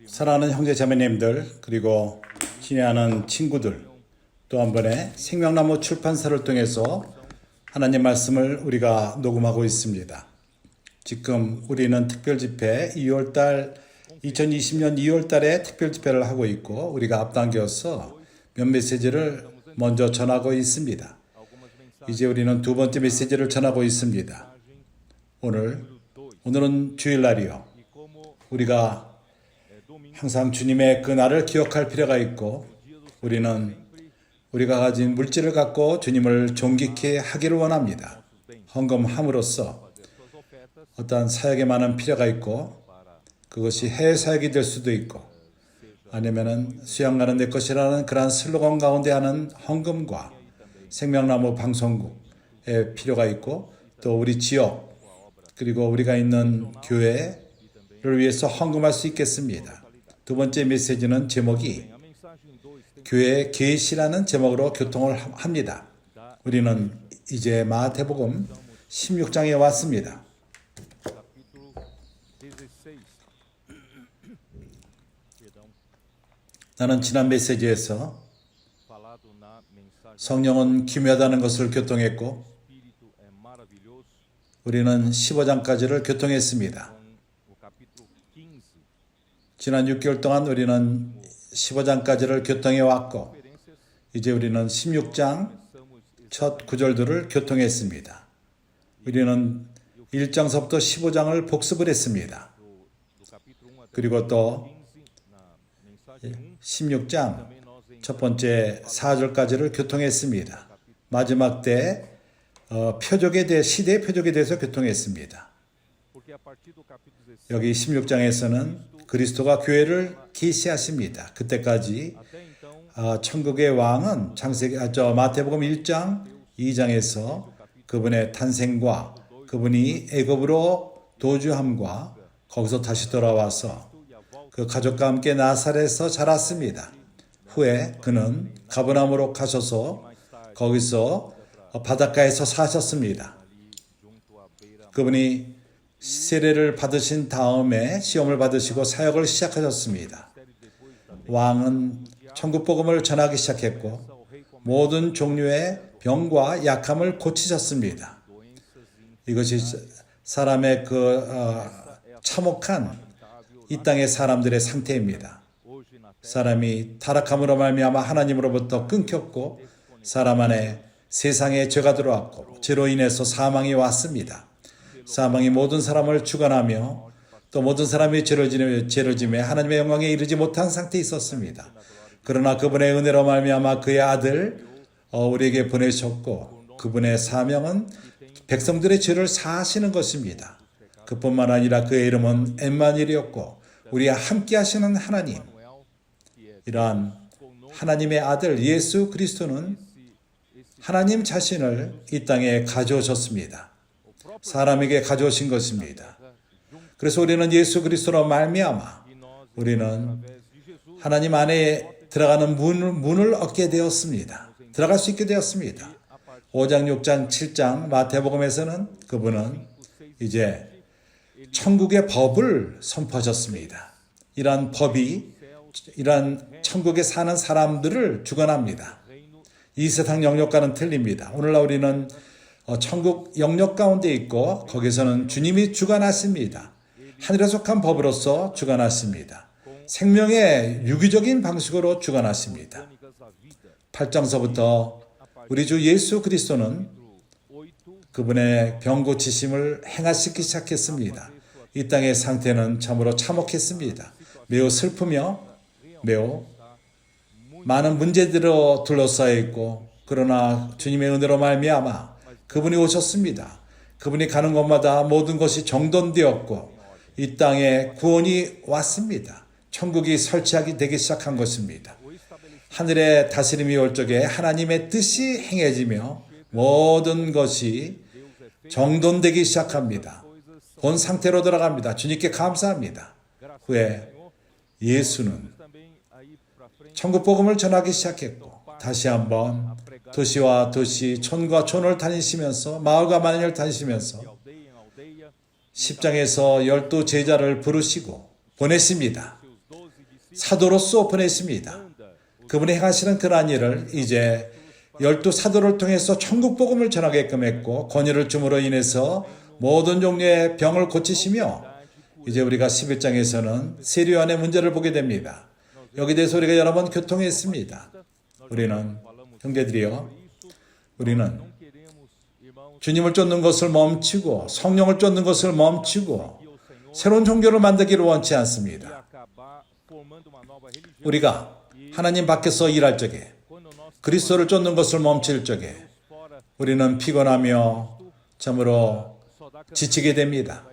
사랑하는 형제 자매님들, 그리고 친애하는 친구들, 또 한 번에 생명나무 출판사를 통해서 하나님 말씀을 우리가 녹음하고 있습니다. 지금 우리는 특별집회 2020년 2월달에 특별집회를 하고 있고, 우리가 앞당겨서 몇 메시지를 먼저 전하고 있습니다. 이제 우리는 두 번째 메시지를 전하고 있습니다. 오늘은 주일날이요. 우리가 항상 주님의 그 날을 기억할 필요가 있고, 우리가 가진 물질을 갖고 주님을 존귀케 하기를 원합니다. 헌금함으로써 어떠한 사역에 많은 필요가 있고, 그것이 해외 사역이 될 수도 있고, 아니면은 수양가는 내 것이라는 그러한 슬로건 가운데 하는 헌금과 생명나무 방송국에 필요가 있고, 또 우리 지역 그리고 우리가 있는 교회를 위해서 헌금할 수 있겠습니다. 두 번째 메시지는 제목이 교회의 계시라는 제목으로 교통을 합니다. 우리는 이제 마태복음 16장에 왔습니다. 나는 지난 메시지에서 성령은 기묘하다는 것을 교통했고, 우리는 15장까지를 교통했습니다. 지난 6개월 동안 우리는 15장까지를 교통해 왔고, 이제 우리는 16장 첫 구절들을 교통했습니다. 우리는 1장서부터 15장을 복습을 했습니다. 그리고 또 16장 첫 번째 4절까지를 교통했습니다. 마지막 때 표적에 대해, 시대의 표적에 대해서 교통했습니다. 여기 16장에서는 그리스도가 교회를 계시하십니다. 그때까지 천국의 왕은 마태복음 1장, 2장에서 그분의 탄생과 그분이 애굽으로 도주함과 거기서 다시 돌아와서 그 가족과 함께 나사렛에서 자랐습니다. 후에 그는 가버나움으로 가셔서 거기서 바닷가에서 사셨습니다. 그분이 세례를 받으신 다음에 시험을 받으시고 사역을 시작하셨습니다. 왕은 천국 복음을 전하기 시작했고, 모든 종류의 병과 약함을 고치셨습니다. 이것이 사람의 참혹한 이 땅의 사람들의 상태입니다. 사람이 타락함으로 말미암아 하나님으로부터 끊겼고, 사람 안에 세상에 죄가 들어왔고, 죄로 인해서 사망이 왔습니다. 사망이 모든 사람을 주관하며 또 모든 사람이 죄를 지며 하나님의 영광에 이르지 못한 상태에 있었습니다. 그러나 그분의 은혜로 말미암아 그의 아들 우리에게 보내셨고, 그분의 사명은 백성들의 죄를 사하시는 것입니다. 그뿐만 아니라 그의 이름은 엠마누엘이었고, 우리와 함께 하시는 하나님, 이러한 하나님의 아들 예수 그리스도는 하나님 자신을 이 땅에 가져오셨습니다. 사람에게 가져오신 것입니다. 그래서 우리는 예수 그리스도로 말미암아 우리는 하나님 안에 들어가는 문을 얻게 되었습니다. 들어갈 수 있게 되었습니다. 5장, 6장, 7장 마태복음에서는 그분은 이제 천국의 법을 선포하셨습니다. 이러한 법이 이러한 천국에 사는 사람들을 주관합니다. 이 세상 영역과는 틀립니다. 오늘날 우리는 천국 영역 가운데 있고, 거기서는 주님이 주관하십니다. 하늘에 속한 법으로서 주관하십니다. 생명의 유기적인 방식으로 주관하십니다. 8장서부터 우리 주 예수 그리스도는 그분의 병 고치심을 행하시기 시작했습니다. 이 땅의 상태는 참으로 참혹했습니다. 매우 슬프며 매우 많은 문제들로 둘러싸여 있고, 그러나 주님의 은혜로 말미암아 그분이 오셨습니다. 그분이 가는 곳마다 모든 것이 정돈되었고, 이 땅에 구원이 왔습니다. 천국이 설치하게 되기 시작한 것입니다. 하늘의 다스림이 올 적에 하나님의 뜻이 행해지며 모든 것이 정돈되기 시작합니다. 본 상태로 돌아갑니다. 주님께 감사합니다. 후에 예수는 천국 복음을 전하기 시작했고, 다시 한번 도시와 도시, 촌과 촌을 다니시면서, 마을과 마을을 다니시면서 10장에서 12 제자를 부르시고 보냈습니다. 사도로서 보냈습니다. 그분이 행하시는 그러한 일을 이제 12 사도를 통해서 천국 복음을 전하게끔 했고 권위를 줌으로 인해서 모든 종류의 병을 고치시며 이제 우리가 11장에서는 세례요한의 문제를 보게 됩니다. 여기 대해서 우리가 여러 번 교통했습니다. 우리는 형제들이요, 우리는 주님을 쫓는 것을 멈추고 성령을 쫓는 것을 멈추고 새로운 종교를 만들기를 원치 않습니다. 우리가 하나님 밖에서 일할 적에 그리스도를 쫓는 것을 멈출 적에 우리는 피곤하며 참으로 지치게 됩니다.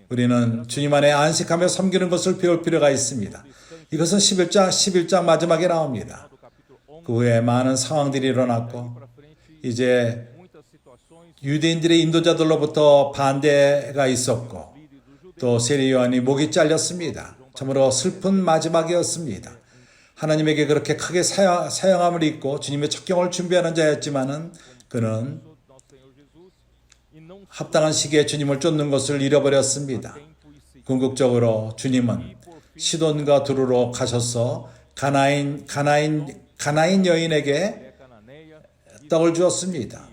우리는 주님 안에 안식하며 섬기는 것을 배울 필요가 있습니다. 이것은 11장 마지막에 나옵니다. 그 후에 많은 상황들이 일어났고 이제 유대인들의 인도자들로부터 반대가 있었고 또 세례요한이 목이 잘렸습니다. 참으로 슬픈 마지막이었습니다. 하나님에게 그렇게 크게 사형함을 입고 주님의 첩경을 준비하는 자였지만은 그는 합당한 시기에 주님을 쫓는 것을 잃어버렸습니다. 궁극적으로 주님은 시돈과 두루로 가셔서 가나인 여인에게 떡을 주었습니다.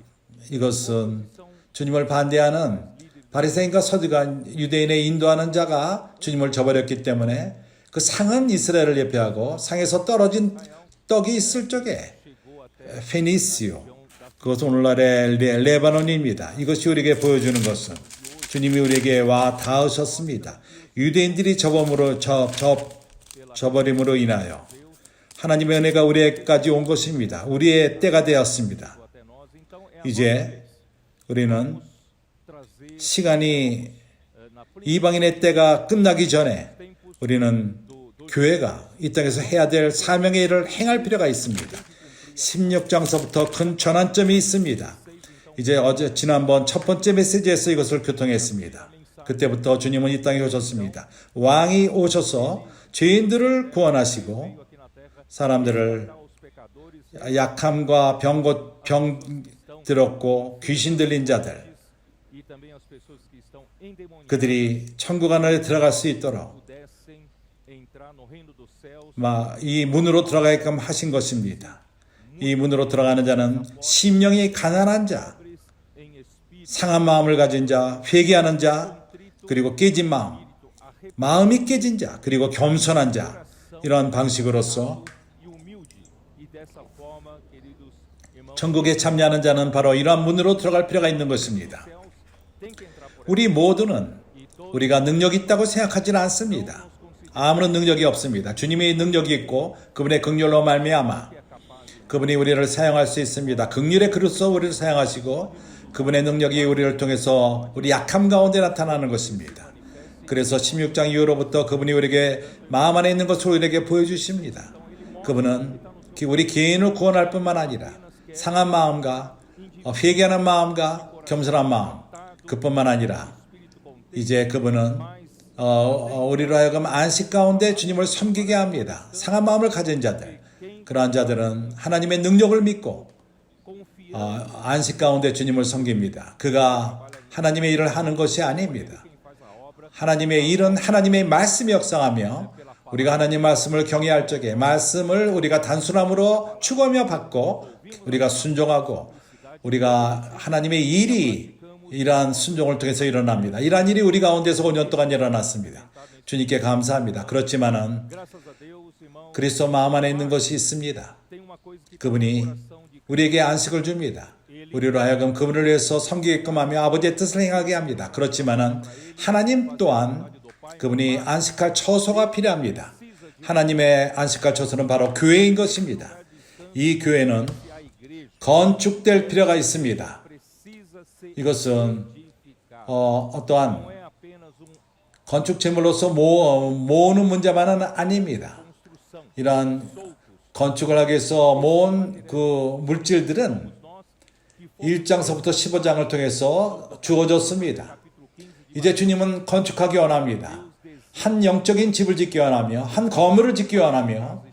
이것은 주님을 반대하는 바리새인과 서두간 유대인에 인도하는 자가 주님을 저버렸기 때문에 그 상은 이스라엘을 예표하고 상에서 떨어진 떡이 있을 적에 페니시오, 그것은 오늘날의 레바논입니다. 이것이 우리에게 보여주는 것은 주님이 우리에게 와 닿으셨습니다. 유대인들이 저버림으로 인하여 하나님의 은혜가 우리에게까지 온 것입니다. 우리의 때가 되었습니다. 이제 우리는 시간이 이방인의 때가 끝나기 전에 우리는 교회가 이 땅에서 해야 될 사명의 일을 행할 필요가 있습니다. 16장서부터 큰 전환점이 있습니다. 이제 지난번 첫 번째 메시지에서 이것을 교통했습니다. 그때부터 주님은 이 땅에 오셨습니다. 왕이 오셔서 죄인들을 구원하시고 사람들을 약함과 병 들었고 귀신 들린 자들, 그들이 천국 안에 들어갈 수 있도록 이 문으로 들어가게끔 하신 것입니다. 이 문으로 들어가는 자는 심령이 가난한 자, 상한 마음을 가진 자, 회개하는 자, 그리고 깨진 마음이 깨진 자, 그리고 겸손한 자, 이런 방식으로서 천국에 참여하는 자는 바로 이러한 문으로 들어갈 필요가 있는 것입니다. 우리 모두는 우리가 능력이 있다고 생각하지는 않습니다. 아무런 능력이 없습니다. 주님의 능력이 있고 그분의 긍휼로 말미암아 그분이 우리를 사용할 수 있습니다. 긍휼의 그릇으로 우리를 사용하시고 그분의 능력이 우리를 통해서 우리 약함 가운데 나타나는 것입니다. 그래서 16장 이후로부터 그분이 우리에게 마음 안에 있는 것을 우리에게 보여주십니다. 그분은 우리 개인을 구원할 뿐만 아니라 상한 마음과 회개하는 마음과 겸손한 마음, 그뿐만 아니라 이제 그분은 우리로 하여금 안식 가운데 주님을 섬기게 합니다. 상한 마음을 가진 자들, 그러한 자들은 하나님의 능력을 믿고 안식 가운데 주님을 섬깁니다. 그가 하나님의 일을 하는 것이 아닙니다. 하나님의 일은 하나님의 말씀이 역사하며 우리가 하나님 말씀을 경외할 적에 말씀을 우리가 단순함으로 추구하며 받고 우리가 순종하고 우리가 하나님의 일이 이러한 순종을 통해서 일어납니다. 이러한 일이 우리 가운데서 5년 동안 일어났습니다. 주님께 감사합니다. 그렇지만은 그리스도 마음 안에 있는 것이 있습니다. 그분이 우리에게 안식을 줍니다. 우리로 하여금 그분을 위해서 섬기게끔 하며 아버지의 뜻을 행하게 합니다. 그렇지만은 하나님 또한 그분이 안식할 처소가 필요합니다. 하나님의 안식할 처소는 바로 교회인 것입니다. 이 교회는 건축될 필요가 있습니다. 이것은 어떠한 건축 재물로서 모으는 문제만은 아닙니다. 이러한 건축을 하기 위해서 모은 그 물질들은 1장서부터 15장을 통해서 주어졌습니다. 이제 주님은 건축하기 원합니다. 한 영적인 집을 짓기 원하며 한 건물을 짓기 원하며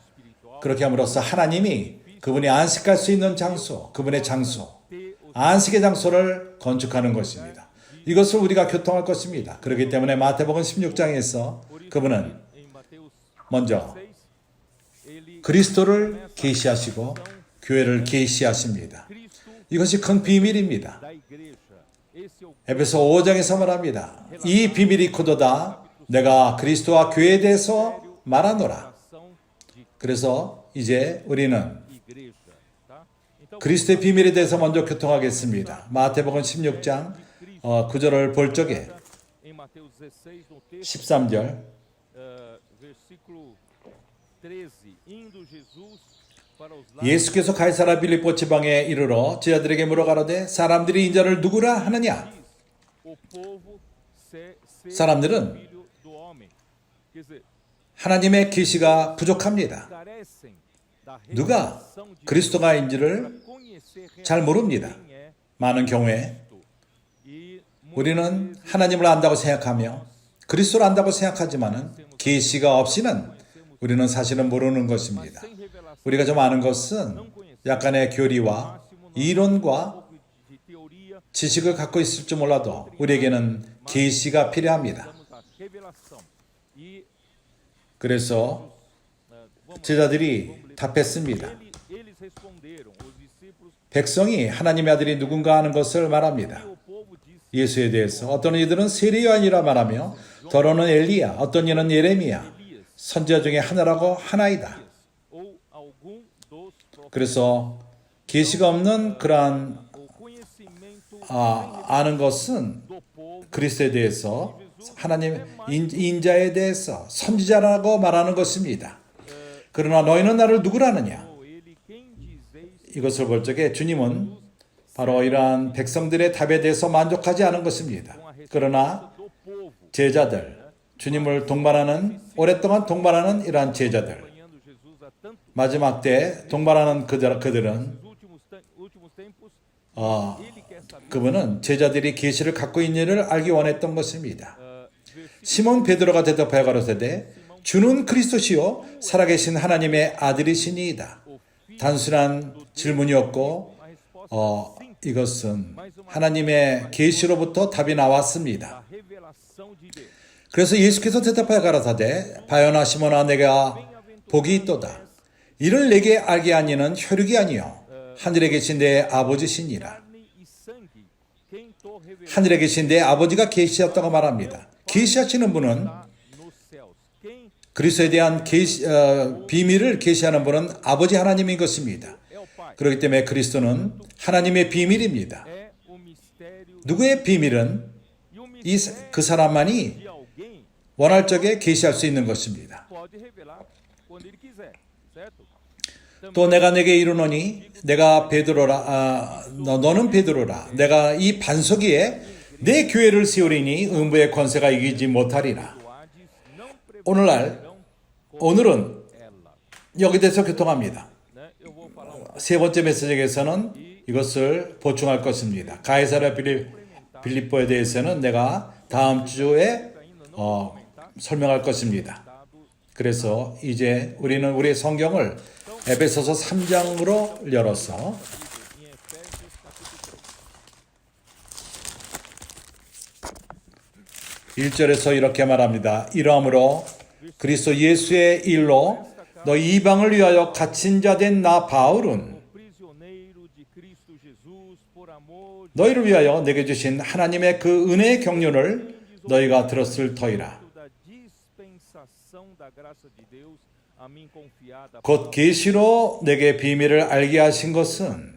그렇게 함으로써 하나님이 그분이 안식할 수 있는 장소, 그분의 장소, 안식의 장소를 건축하는 것입니다. 이것을 우리가 교통할 것입니다. 그렇기 때문에 마태복음 16장에서 그분은 먼저 그리스도를 계시하시고 교회를 계시하십니다. 이것이 큰 비밀입니다. 에베소 5장에서 말합니다. 이 비밀이 크도다. 내가 그리스도와 교회에 대해서 말하노라. 그래서 이제 우리는 그리스도의 비밀에 대해서 먼저 교통하겠습니다. 마태복음 16장 9절을 볼 적에 13절 예수께서 가이사라 빌립보 지방에 이르러 제자들에게 물어가로되 사람들이 인자를 누구라 하느냐? 사람들은 하나님의 계시가 부족합니다. 누가 그리스도가인지를 잘 모릅니다. 많은 경우에 우리는 하나님을 안다고 생각하며 그리스도를 안다고 생각하지만은 계시가 없이는 우리는 사실은 모르는 것입니다. 우리가 좀 아는 것은 약간의 교리와 이론과 지식을 갖고 있을지 몰라도 우리에게는 계시가 필요합니다. 그래서 제자들이 답했습니다. 백성이 하나님의 아들이 누군가 하는 것을 말합니다. 예수에 대해서 어떤 이들은 세례 요한이라 말하며 더러는 엘리야, 어떤 이는 예레미야, 선지자 중에 하나라고 하나이다. 그래서 계시가 없는 그러한 아는 것은 그리스도에 대해서 하나님 인자에 대해서 선지자라고 말하는 것입니다. 그러나 너희는 나를 누구라느냐? 이것을 볼 적에 주님은 바로 이러한 백성들의 답에 대해서 만족하지 않은 것입니다. 그러나 제자들, 주님을 동반하는 오랫동안 동반하는 이러한 제자들, 마지막 때 동반하는 그들은 그분은 제자들이 계시를 갖고 있는지를 알기 원했던 것입니다. 시몬 베드로가 대답하여 가로되 주는 그리스도시요 살아계신 하나님의 아들이시니이다. 단순한 질문이었고 이것은 하나님의 계시로부터 답이 나왔습니다. 그래서 예수께서 대답하여 가라사대 바요나 시몬아 내가 복이 있도다. 이를 내게 알게 하니는 혈육이 아니요 하늘에 계신 내 아버지시니라. 하늘에 계신 내 아버지가 계시했다고 말합니다. 계시하시는 분은 그리스도에 대한 비밀을 계시하는 분은 아버지 하나님인 것입니다. 그렇기 때문에 그리스도는 하나님의 비밀입니다. 누구의 비밀은 그 사람만이 원할 적에 계시할 수 있는 것입니다. 또 내가 내게 이르노니 내가 베드로라 너는 베드로라 내가 이 반석 위에 내 교회를 세우리니 음부의 권세가 이기지 못하리라. 오늘은 여기 대해서 교통합니다. 세 번째 메시지에서는 이것을 보충할 것입니다. 가이사랴 빌립보에 대해서는 내가 다음 주에 설명할 것입니다. 그래서 이제 우리는 우리의 성경을 에베소서 3장으로 열어서 (1절에서) 이렇게 말합니다. 이러므로 그리스도 예수의 일로 너희 이방을 위하여 갇힌 자 된 나 바울은 너희를 위하여 내게 주신 하나님의 그 은혜의 경륜을 너희가 들었을 터이라. 곧 계시로 내게 비밀을 알게 하신 것은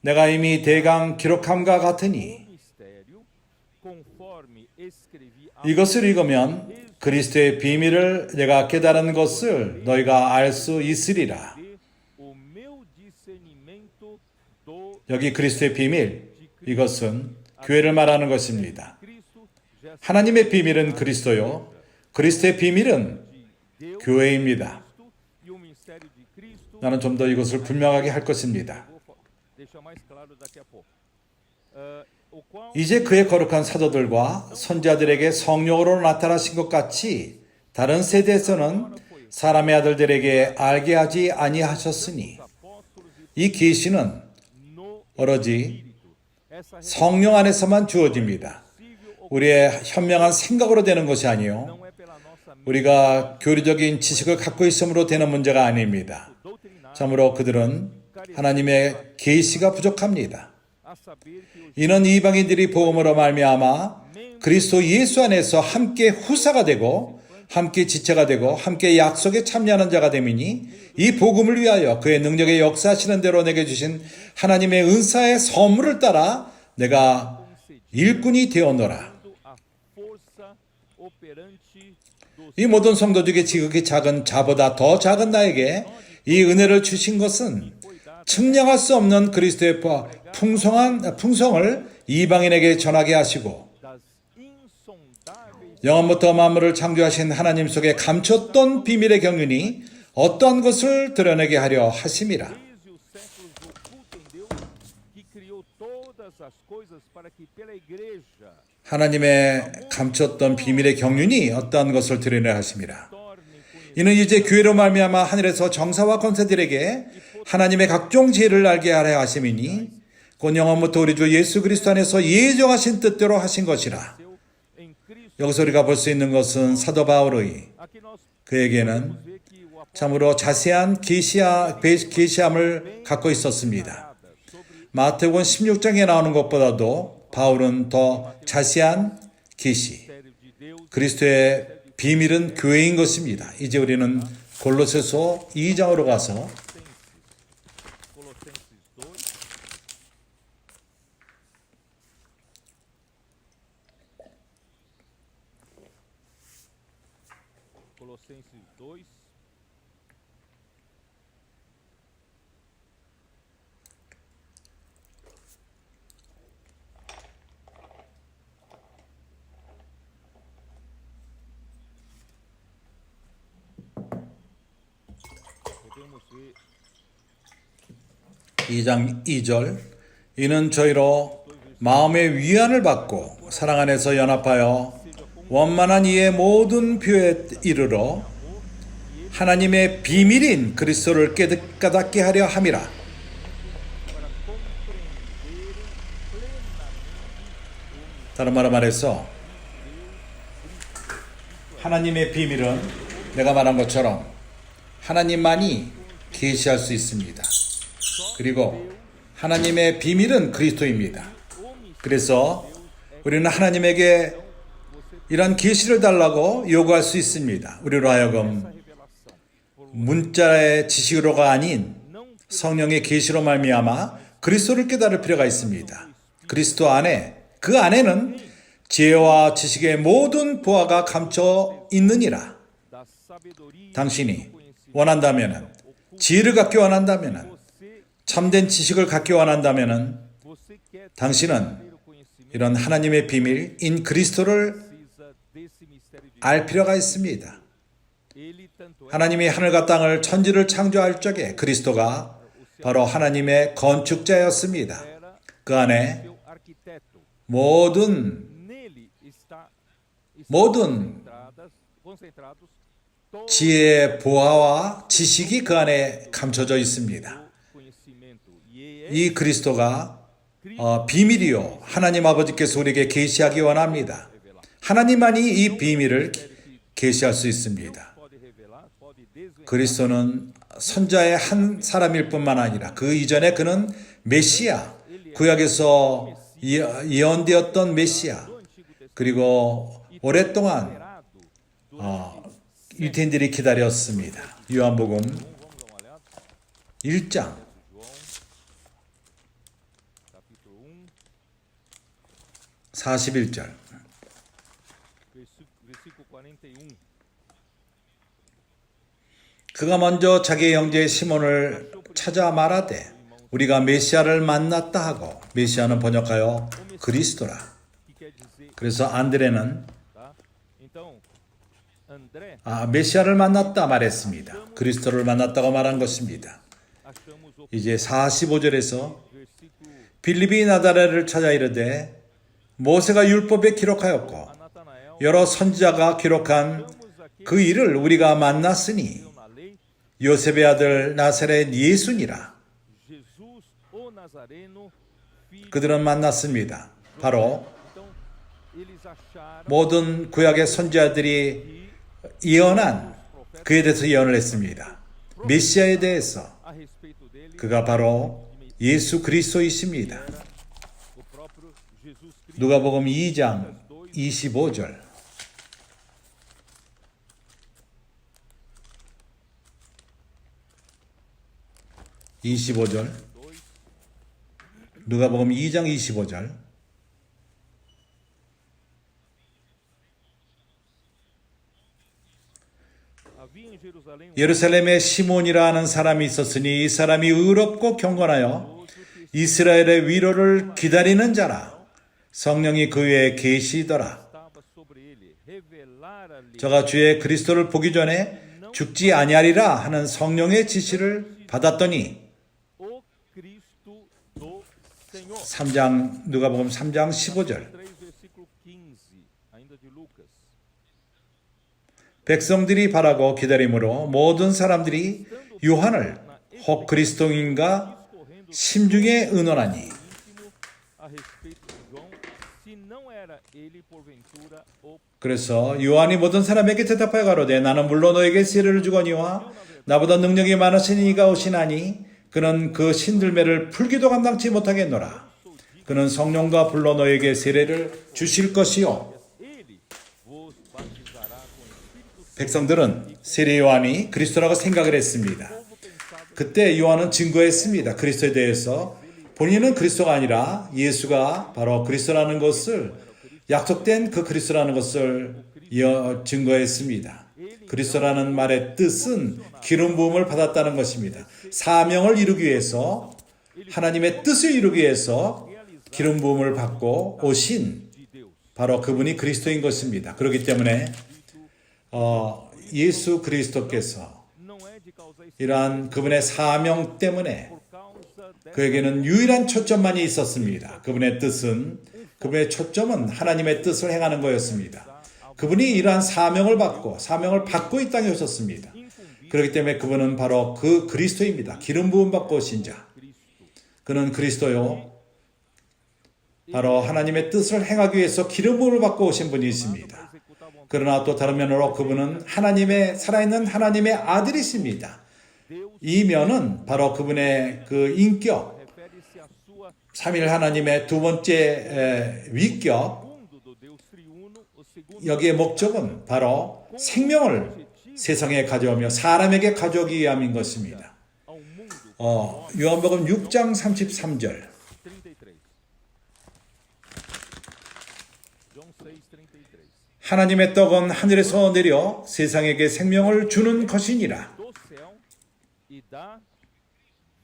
내가 이미 대강 기록함과 같으니 이것을 읽으면 그리스도의 비밀을 내가 깨달은 것을 너희가 알 수 있으리라. 여기 그리스도의 비밀, 이것은 교회를 말하는 것입니다. 하나님의 비밀은 그리스도요, 그리스도의 비밀은 교회입니다. 나는 좀 더 이것을 분명하게 할 것입니다. 이제 그의 거룩한 사도들과 선지자들에게 성령으로 나타나신 것 같이 다른 세대에서는 사람의 아들들에게 알게 하지 아니하셨으니 이 계시는 오로지 성령 안에서만 주어집니다. 우리의 현명한 생각으로 되는 것이 아니요, 우리가 교리적인 지식을 갖고 있음으로 되는 문제가 아닙니다. 참으로 그들은 하나님의 계시가 부족합니다. 이는 이방인들이 복음으로 말미암아 그리스도 예수 안에서 함께 후사가 되고 함께 지체가 되고 함께 약속에 참여하는 자가 됨이니 이 복음을 위하여 그의 능력의 역사하시는 대로 내게 주신 하나님의 은사의 선물을 따라 내가 일꾼이 되었노라. 이 모든 성도 중에 지극히 작은 자보다 더 작은 나에게 이 은혜를 주신 것은 측량할 수 없는 그리스도의 풍성을 이방인에게 전하게 하시고 영원부터 만물을 창조하신 하나님 속에 감췄던 비밀의 경륜이 어떠한 것을 드러내게 하려 하심이라. 하나님의 감췄던 비밀의 경륜이 어떠한 것을 드러내려 하심이라. 이는 이제 교회로 말미암아 하늘에서 정사와 권세들에게 하나님의 각종 지혜를 알게 하려 하심이니 곧 영원부터 우리 주 예수 그리스도 안에서 예정하신 뜻대로 하신 것이라. 여기서 우리가 볼 수 있는 것은 사도 바울의 그에게는 참으로 자세한 계시함을 갖고 있었습니다. 마태복음 16장에 나오는 것보다도 바울은 더 자세한 계시, 그리스도의 비밀은 교회인 것입니다. 이제 우리는 골로새서 2장으로 가서 Colossenses 2. Podemos ver 2장 2절 이는 저희로 마음의 위안을 받고 사랑 안에서 연합하여 원만한 이의 모든 표에 이르러 하나님의 비밀인 그리스도를 깨닫게 하려 함이라. 다른 말로 말해서 하나님의 비밀은 내가 말한 것처럼 하나님만이 계시할 수 있습니다. 그리고 하나님의 비밀은 그리스도입니다. 그래서 우리는 하나님에게 이런 계시를 달라고 요구할 수 있습니다. 우리로 하여금 문자의 지식으로가 아닌 성령의 계시로 말미암아 그리스도를 깨달을 필요가 있습니다. 그리스도 안에, 그 안에는 지혜와 지식의 모든 보화가 감춰 있느니라. 당신이 원한다면, 지혜를 갖기 원한다면, 참된 지식을 갖기 원한다면 당신은 이런 하나님의 비밀인 그리스도를 알 필요가 있습니다. 하나님이 하늘과 땅을 천지를 창조할 적에 그리스도가 바로 하나님의 건축자였습니다. 그 안에 모든 지혜의 보화와 지식이 그 안에 감춰져 있습니다. 이 그리스도가 비밀이요 하나님 아버지께서 우리에게 계시하기 원합니다. 하나님만이 이 비밀을 계시할 수 있습니다. 그리스도는 선자의 한 사람일 뿐만 아니라 그 이전에 그는 메시아, 구약에서 예언되었던 메시아, 그리고 오랫동안 유대인들이 기다렸습니다. 요한복음 1장 41절 그가 먼저 자기의 형제 시몬을 찾아 말하되 우리가 메시아를 만났다 하고, 메시아는 번역하여 그리스도라. 그래서 안드레는 메시아를 만났다 말했습니다. 그리스도를 만났다고 말한 것입니다. 이제 45절에서 빌립이 나다레를 찾아 이르되 모세가 율법에 기록하였고 여러 선지자가 기록한 그 일을 우리가 만났으니 요셉의 아들 나사렛 예수니라. 그들은 만났습니다. 바로 Então, eles acharam 모든 구약의 선지자들이 예언한 그에 대해서 예언을 했습니다. 메시아에 대해서. a respeito dele 그가 바로 예수 그리스도이십니다. o próprio Jesus Cristo. 누가복음 2장 25절. 누가복음 2장 25절. Havia em Jerusalém 예루살렘에 시몬이라 하는 사람이 있었으니 이 사람이 의롭고 경건하여 이스라엘의 위로를 기다리는 자라. 성령이 그 위에 계시더라. estava sobre ele, revelara-lhe 저가 주의 그리스도를 보기 전에 죽지 아니하리라 하는 성령의 지시를 받았더니 o Cristo do Senhor. 3장 누가복음 3장 15절. 3 versículo 15, ainda de Lucas. 백성들이 바라고 기다림으로 모든 사람들이 요한을 혹 그리스도인가 심중에 의논하니 Íntimo a respeito de João, se não era ele porventura o 그래서 요한이 모든 사람에게 대답하여 가로되 나는 물론 너에게 세례를 주거니와 나보다 능력이 많으신 이가 오시나니 그는 그 신들매를 풀기도 감당치 못하겠노라. 그는 성령과 불로 너에게 세례를 주실 것이요. ele vos batizará com Espírito 백성들은 세례 요한이 그리스도라고 생각을 했습니다. 그때 요한은 증거했습니다. 그리스도에 대해서 본인은 그리스도가 아니라 예수가 바로 그리스도라는 것을 약속된 그 그리스도라는 것을 증거했습니다. 그리스도라는 말의 뜻은 기름 부음을 받았다는 것입니다. 사명을 이루기 위해서 하나님의 뜻을 이루기 위해서 기름 부음을 받고 오신 de Deus. 바로 그분이 그리스도인 것입니다. 그렇기 때문에 예수 그리스도께서 Não é de causar 이러한 그분의 사명 때문에 por causa dessa 그에게는 유일한 초점만이 있었습니다. 그분의 뜻은 그분의 초점은 하나님의 뜻을 행하는 거였습니다. 그분이 이러한 사명을 받고 이 땅에 오셨습니다. 그렇기 때문에 그분은 바로 그 그리스도입니다. 기름 부음 받고 오신 자. 그는 그리스도요. 바로 하나님의 뜻을 행하기 위해서 기름 부음을 받고 오신 분이 있습니다. 그러나 또 다른 면으로 그분은 하나님의 살아있는 하나님의 아들이십니다. 이 면은 바로 그분의 그 인격, refere-se à sua 삼일 하나님의 두 번째 위격, segundo do Deus triuno, o segundo 여기의 목적은 바로 생명을 세상에 가져오며 사람에게 가져오기 위함인 것입니다. ao mundo. 요한복음 6장 33절. 33. João 6:33. 하나님의 떡은 하늘에서 내려 세상에게 생명을 주는 것이니라. Do céu e dá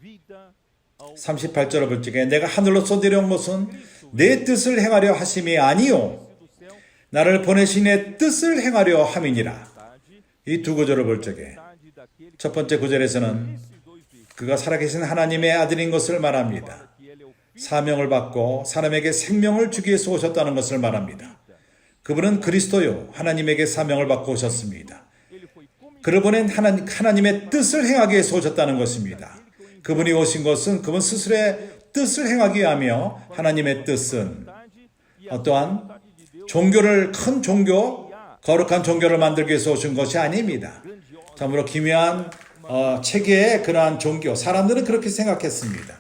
vida ao 38절을 볼 적에 내가 하늘로서 내려온 것은 내 뜻을 행하려 하심이 아니요 do céu, 나를 보내신 의 뜻을 행하려 함이니라. vontade, 이 두 구절을 볼 적에 vontade daquele que 첫 번째 구절에서는 esses dois versículos 그가 살아계신 하나님의 아들인 것을 말합니다. que ele é o filho 사명을 받고 사람에게 생명을 주기 위해서 오셨다는 것을 말합니다. 그분은 그리스도요 하나님에게 사명을 받고 오셨습니다. ele foi comissionado 그를 보낸 하나님의 뜻을 행하기 위해서 오셨다는 것입니다. 그분이 오신 것은 그분 스스로의 뜻을 행하기 위하며 하나님의 뜻은 e a 어떠한 vontade de Deus 종교를 큰 종교, 거룩한 종교를 만들기 위해서 오신 것이 아닙니다. 참으로 기묘한 체계의 그러한 종교, 사람들은 그렇게 생각했습니다.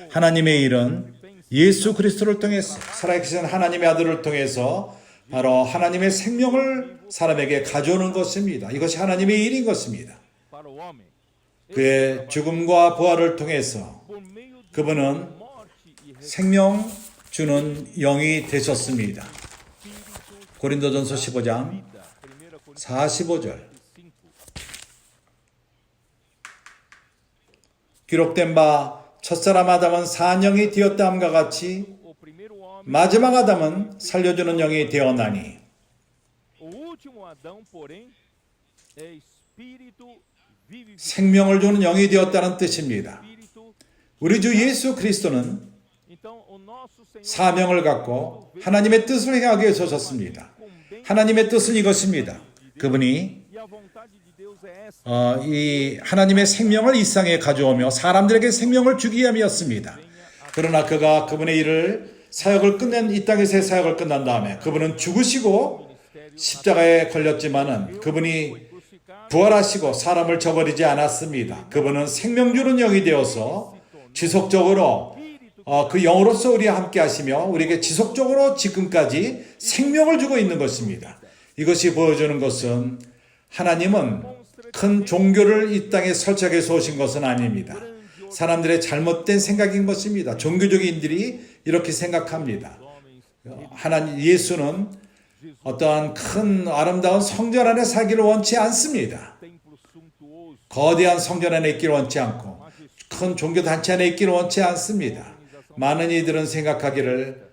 하나님의 일은 예수 그리스도를 통해서 살아계신 하나님의 아들을 통해서 바로 하나님의 생명을 사람에게 가져오는 것입니다. 이것이 하나님의 일인 것입니다. para o homem. 그의 죽음과 부활을 통해서 Por meio de 그분은 morte e 생명 주는 영이 되셨습니다. 고린도전서 15장 vida. 1 Coríntios 45절 5. 기록된 바 첫사람 아담은 산영이 되었다함과 같이 O primeiro homem, 마지막 아담은 살려주는 영이 되었나니 o último Adão, porém, é espírito vivificante. 생명을 주는 영이 되었다는 뜻입니다. Espírito. 우리 주 예수 그리스도는 Então, o nosso Senhor 사명을 갖고 하나님의 뜻을 행하기 위해서 오셨습니다. 하나님의 뜻은 이것입니다. 그분이 e a vontade de Deus é essa. 이 하나님의 생명을 이 땅에 가져오며 사람들에게 생명을 주기 위함이었습니다. 그러나 그가 그분의 일을 사역을 끝낸 이 땅에서의 사역을 끝난 다음에 그분은 죽으시고 십자가에 걸렸지만은 그분이 부활하시고 사람을 저버리지 않았습니다. 그분은 생명 주는 영이 되어서 지속적으로 그 영으로서 우리와 함께 하시며 우리에게 지속적으로 지금까지 생명을 주고 있는 것입니다. 이것이 보여주는 것은 하나님은 큰 종교를 이 땅에 설치하기 위해서 오신 것은 아닙니다. 사람들의 잘못된 생각인 것입니다. 종교적인들이 이렇게 생각합니다. 하나님 예수는 어떠한 큰 아름다운 성전 안에 살기를 원치 않습니다. 거대한 성전 안에 있기를 원치 않고 큰 종교단체 안에 있기를 원치 않습니다. 많은 이들은 생각하기를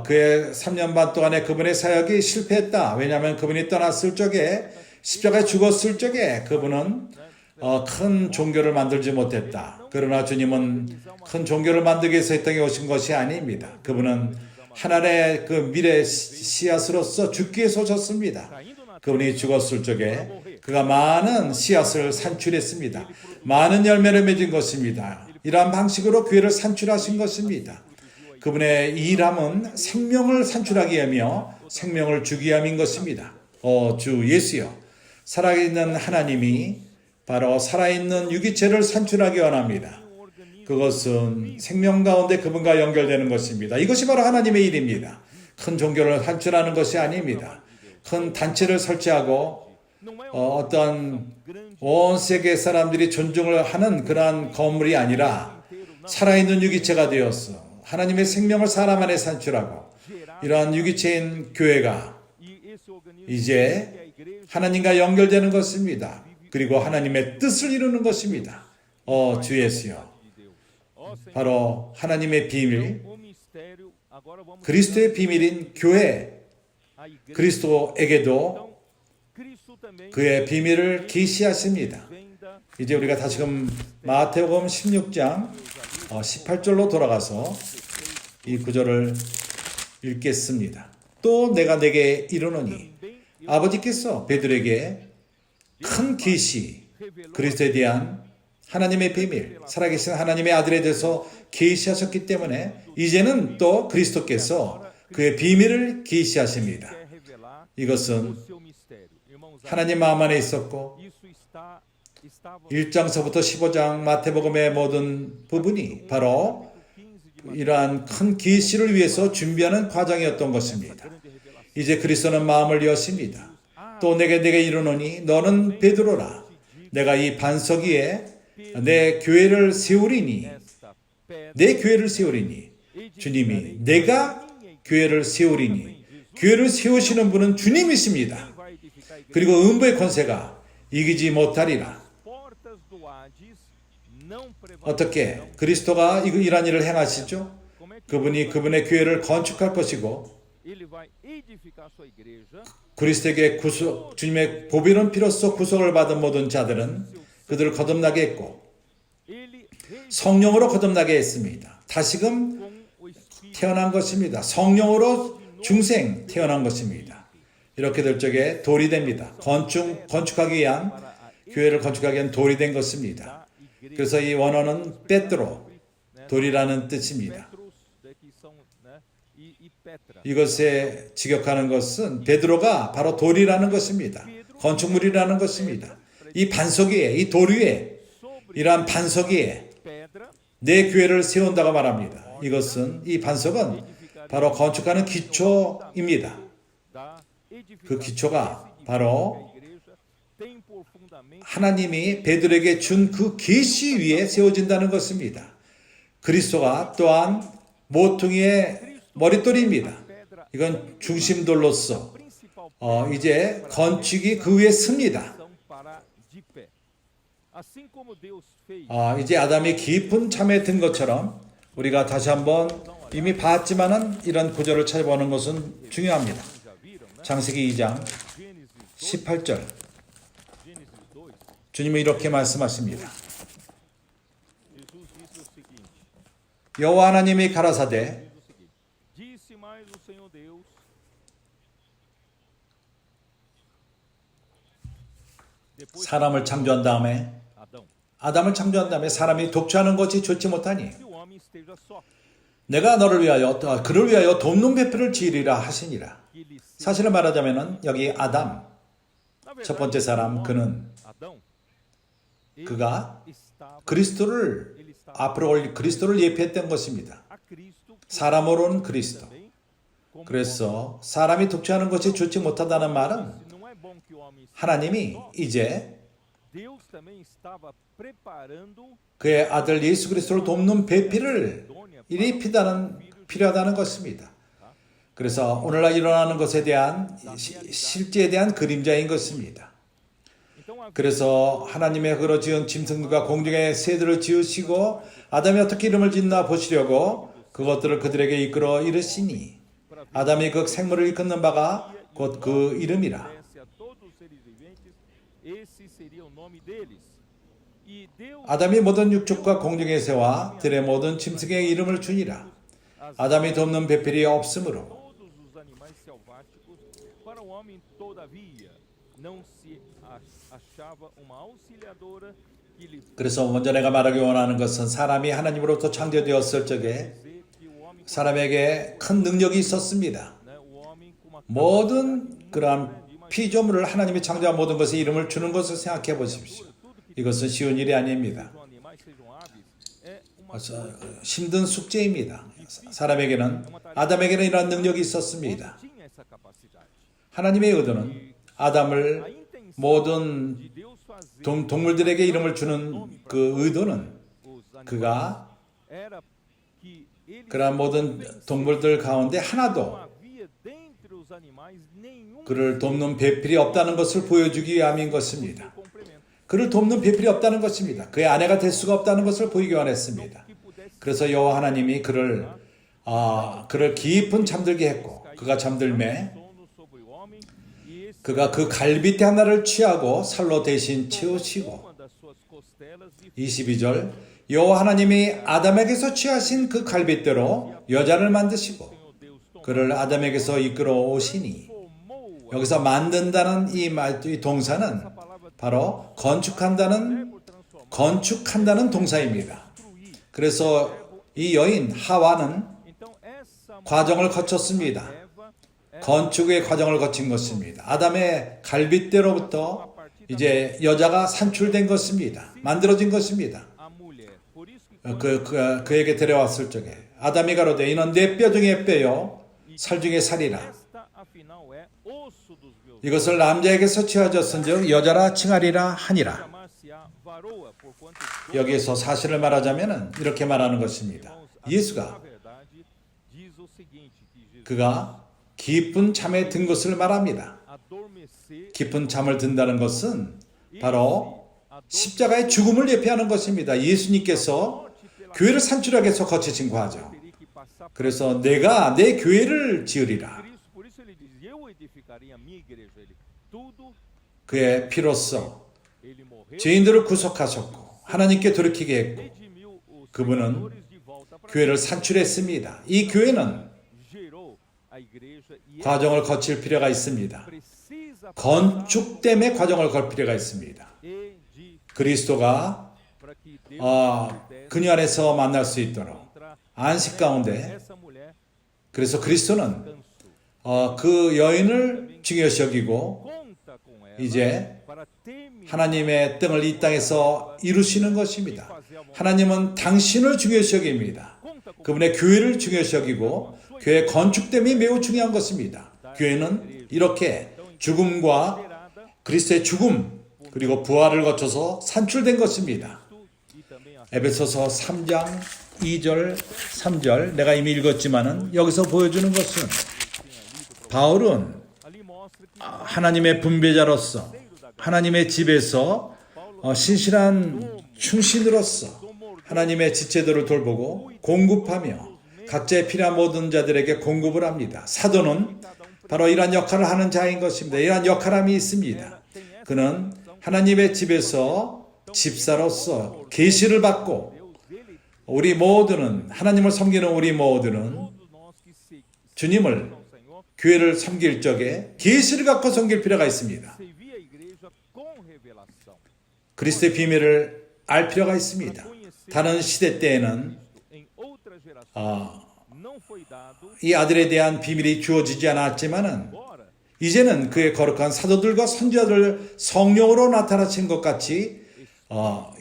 그의 3년 반 동안에 그분의 사역이 실패했다. 왜냐하면 그분이 떠났을 적에 십자가에 죽었을 적에 그분은 큰 종교를 만들지 못했다. 그러나 주님은 큰 종교를 만들기 위해서 이 땅에 오신 것이 아닙니다. 그분은 하나님의 그 미래 씨앗으로서 죽기 위해서 오셨습니다. 그분이 죽었을 적에 그가 많은 씨앗을 산출했습니다. 많은 열매를 맺은 것입니다. 이러한 방식으로 교회를 산출하신 것입니다. 그분의 일함은 생명을 산출하기 위하며 생명을 주기 위함인 것입니다. 주 예수여, 살아있는 하나님이 바로 살아있는 유기체를 산출하기 원합니다. 그것은 생명 가운데 그분과 연결되는 것입니다. 이것이 바로 하나님의 일입니다. 큰 종교를 산출하는 것이 아닙니다. 큰 단체를 설치하고 어떤 온 세계 사람들이 존중을 하는 그러한 건물이 아니라 살아있는 유기체가 되어서 하나님의 생명을 사람 안에 산출하고 이러한 유기체인 교회가 이제 하나님과 연결되는 것입니다. 그리고 하나님의 뜻을 이루는 것입니다. 주 예수여, 바로 하나님의 비밀, 그리스도의 비밀인 교회, 그리스도에게도 그의 비밀을 계시하십니다. 이제 우리가 다시금 마태복음 16장 18절로 돌아가서 이 구절을 읽겠습니다. 또 내가 내게 이르노니 아버지께서 베드로에게 큰 계시, 그리스도에 대한 하나님의 비밀, 살아계신 하나님의 아들에 대해서 계시하셨기 때문에 이제는 또 그리스도께서 그의 비밀을 계시하십니다. 이것은 하나님 마음 안에 있었고 1장서부터 15장 마태복음의 모든 부분이 바로 이러한 큰 계시를 위해서 준비하는 과정이었던 것입니다. 이제 그리스도는 마음을 여십니다. 또 내게 이르노니 너는 베드로라. 내가 이 반석 위에 내 교회를 세우리니, 내 교회를 세우리니, 주님이 내가 교회를 세우리니, 교회를 세우시는 분은 주님이십니다. 그리고 음부의 권세가 이기지 못하리라. 어떻게 그리스도가 이러한 일을 행하시죠? 그분이 그분의 교회를 건축할 것이고 그리스도에게 주님의 보배로운 피로써 구속을 받은 모든 자들은 그들을 거듭나게 했고 성령으로 거듭나게 했습니다. 다시금 태어난 것입니다. 성령으로 중생 태어난 것입니다. 이렇게 될 적에 돌이 됩니다. 건축하기 위한 교회를 건축하기 위한 돌이 된 것입니다. 그래서 이 원어는 베드로, 돌이라는 뜻입니다. 이것에 직역하는 것은 베드로가 바로 돌이라는 것입니다. 건축물이라는 것입니다. 이 반석 위에, 이 돌 위에, 이러한 반석 위에 내 교회를 세운다고 말합니다. 이것은, 이 반석은 바로 건축하는 기초입니다. 그 기초가 바로 하나님이 베드로에게 준 그 계시 위에 세워진다는 것입니다. 그리스도가 또한 모퉁이의 머릿돌입니다. 이건 중심돌로서 이제 건축이 그 위에 씁니다. 이제 아담이 깊은 잠에 든 것처럼 우리가 다시 한번 이미 봤지만은 이런 구절을 찾아보는 것은 중요합니다. 창세기 2장 18절 주님은 이렇게 말씀하십니다. 여호와 하나님이 가라사대 사람을 창조한 다음에 아담을 창조한 다음에 사람이 독주하는 것이 좋지 못하니 esteja só. 내가 너를 위하여 그를 위하여 돕는 배필을 지으리라 하시니라. Que lhe sirva. 사실을 말하자면은 여기 아담 Na verdade, 첫 번째 사람 o homem, 그는 Adão, ele 그가 estava 그리스도를 앞으로 올 그리스도를 예표했던 것입니다. a Cristo que 사람으로는 그리스도. também como 그래서 사람이 독취하는 것이 좋지 못하다는 말은 homem. Não é bom que o homem esteja 하나님이 só. 이제 Deus também estava preparando 그의 아들 예수 그리스도를 돕는 배필을 Sidônia 일이 필요하다는 것입니다. 그래서 오늘날 일어나는 것에 대한 실제에 대한 그림자인 것입니다. Então a 그래서 하나님의 흙으로 지은 짐승들과 공중의 새들을 지으시고 아담이 어떻게 이름을 짓나 보시려고 그것들을 그들에게 이끌어 이르시니 아담이 그 생물을 일컫는 바가 곧 그 이름이라. a todos os seres viventes, esse seria o nome deles. E Deus 아담이 모든 육족과 공중의 새와 들의 모든 짐승의 이름을 주니라. 아담이 돕는 배필이 없으므로 todos os animais selváticos, para o homem todavia não se achava uma auxiliadora que lhe 그래서 먼저 내가 말하기 원하는 것은 사람이 하나님으로부터 창조되었을 적에 dizer que o homem, 사람에게 큰 능력이 있었습니다. né, o homem com uma 모든 그러한 피조물을 하나님이 창조한 모든 것에 이름을 주는 것을 생각해 보십시오. 이것은 쉬운 일이 아닙니다. os animais sejam hábeis, é uma 힘든 숙제입니다. 사람에게는 아담에게는 이러한 능력이 있었습니다. tinha essa capacidade. 하나님의 의도는 아담을 A intenção 모든 de Deus fazer 동물들에게 이름을 주는 그 의도는 os animais 그가 era que eles 그러한 모든 동물들 가운데 não 하나도 havia dentre os animais nenhum 그를 돕는 배필이 없다는 것을 보여주기 위함인 것입니다. complemento 그를 돕는 배필이 없다는 것입니다. 그의 아내가 될 수가 없다는 것을 보이기 원했습니다. que pudesse 그래서 여호와 하나님이 그를 깊은 잠들게 했고 그가 잠들매 sono sobre o homem e esse 그가 그 갈빗대 하나를 취하고 살로 대신 채우시고 uma das suas costelas e 22절 여호와 하나님이 아담에게서 취하신 그 갈빗대로 여자를 만드시고 Senhor Deus tomou 그를 아담에게서 이끌어 오시니 a 여기서 만든다는 이 동사는 palavra 바로 건축한다는 동사입니다. destruir. 그래서 이 여인 하와는 Então essa 과정을 거쳤습니다. Eva 건축의 과정을 거친 것입니다. 아담의 갈빗대로부터 이제 여자가 산출된 것입니다. 만들어진 것입니다. a mulher. Por isso que 그에게 데려왔을 적에 아담이 가로되 이는 내 뼈 중에 뼈요 살 중에 살이라. esta afinal é osso dos meus 이것을 남자에게서 취하졌은즉 여자라 칭하리라 하니라. chamar-se-á varoa, porquanto 여기에서 사실을 말하자면은 이렇게 말하는 것입니다. a 예수가 verdade diz o seguinte, que Jesus 그가 깊은 잠에 든 것을 말합니다. adormecer 깊은 잠을 든다는 것은 바로 십자가의 죽음을 예표하는 것입니다. 예수님께서 교회를 산출하기 위해서 거치신 과정. teria que passar por 그래서 내가 내 교회를 지으리라. Cristo. Por isso ele diz, eu edificaria a minha igreja. Ele tudo 그의 피로써 ele morreu, 죄인들을 구속하셨고 하나님께 돌이키게 했고 redimiu os 그분은 pecadores de volta para 교회를 산출했습니다. 이 교회는 gerou a igreja e 과정을 거칠 필요가 있습니다. precisa 건축됨의 과정을 걸 필요가 있습니다. edificar 그리스도가 para que Deus 그녀 안에서 만날 수 있도록 encontrar 안식 가운데 essa mulher 그래서 그리스도는 canso. 그 여인을 중요시 여기고 Conta com ela 이제 para terminar 하나님의 뜻을 이 땅에서 이루시는 것입니다. 하나님은 당신을 중요시 여깁니다. conta com 그분의 교회를 중요시 여기고 교회 건축됨이 매우 중요한 것입니다. 교회는 이렇게 죽음과 gerada 그리스도의 죽음 그리고 부활을 거쳐서 산출된 것입니다. e também a 에베소서 3장 2절 3절 내가 이미 읽었지만은 여기서 보여주는 것은 바울은 ali mostra que 하나님의 분배자로서 하나님의 집에서 신실한 충신으로서 하나님의 지체들을 돌보고 공급하며 각자의 필요한 모든 자들에게 공급을 합니다. 사도는 바로 이러한 역할을 하는 자인 것입니다. 이러한 역할함이 있습니다. 그는 하나님의 집에서 집사로서 계시를 받고 우리 모두는 하나님을 섬기는 우리 모두는 todos nós que seguimos 주님을 ao Senhor 교회를 섬길 적에 계시를 갖고 섬길 필요가 있습니다. servir a igreja com revelação. 그리스도의 비밀을 알 필요가 있습니다. 다른 시대 때에는 Em outra não foi dado, 이 아들에 대한 비밀이 주어지지 않았지만은 agora 이제는 그의 거룩한 사도들과 선지자들 성령으로 나타나신 것 같이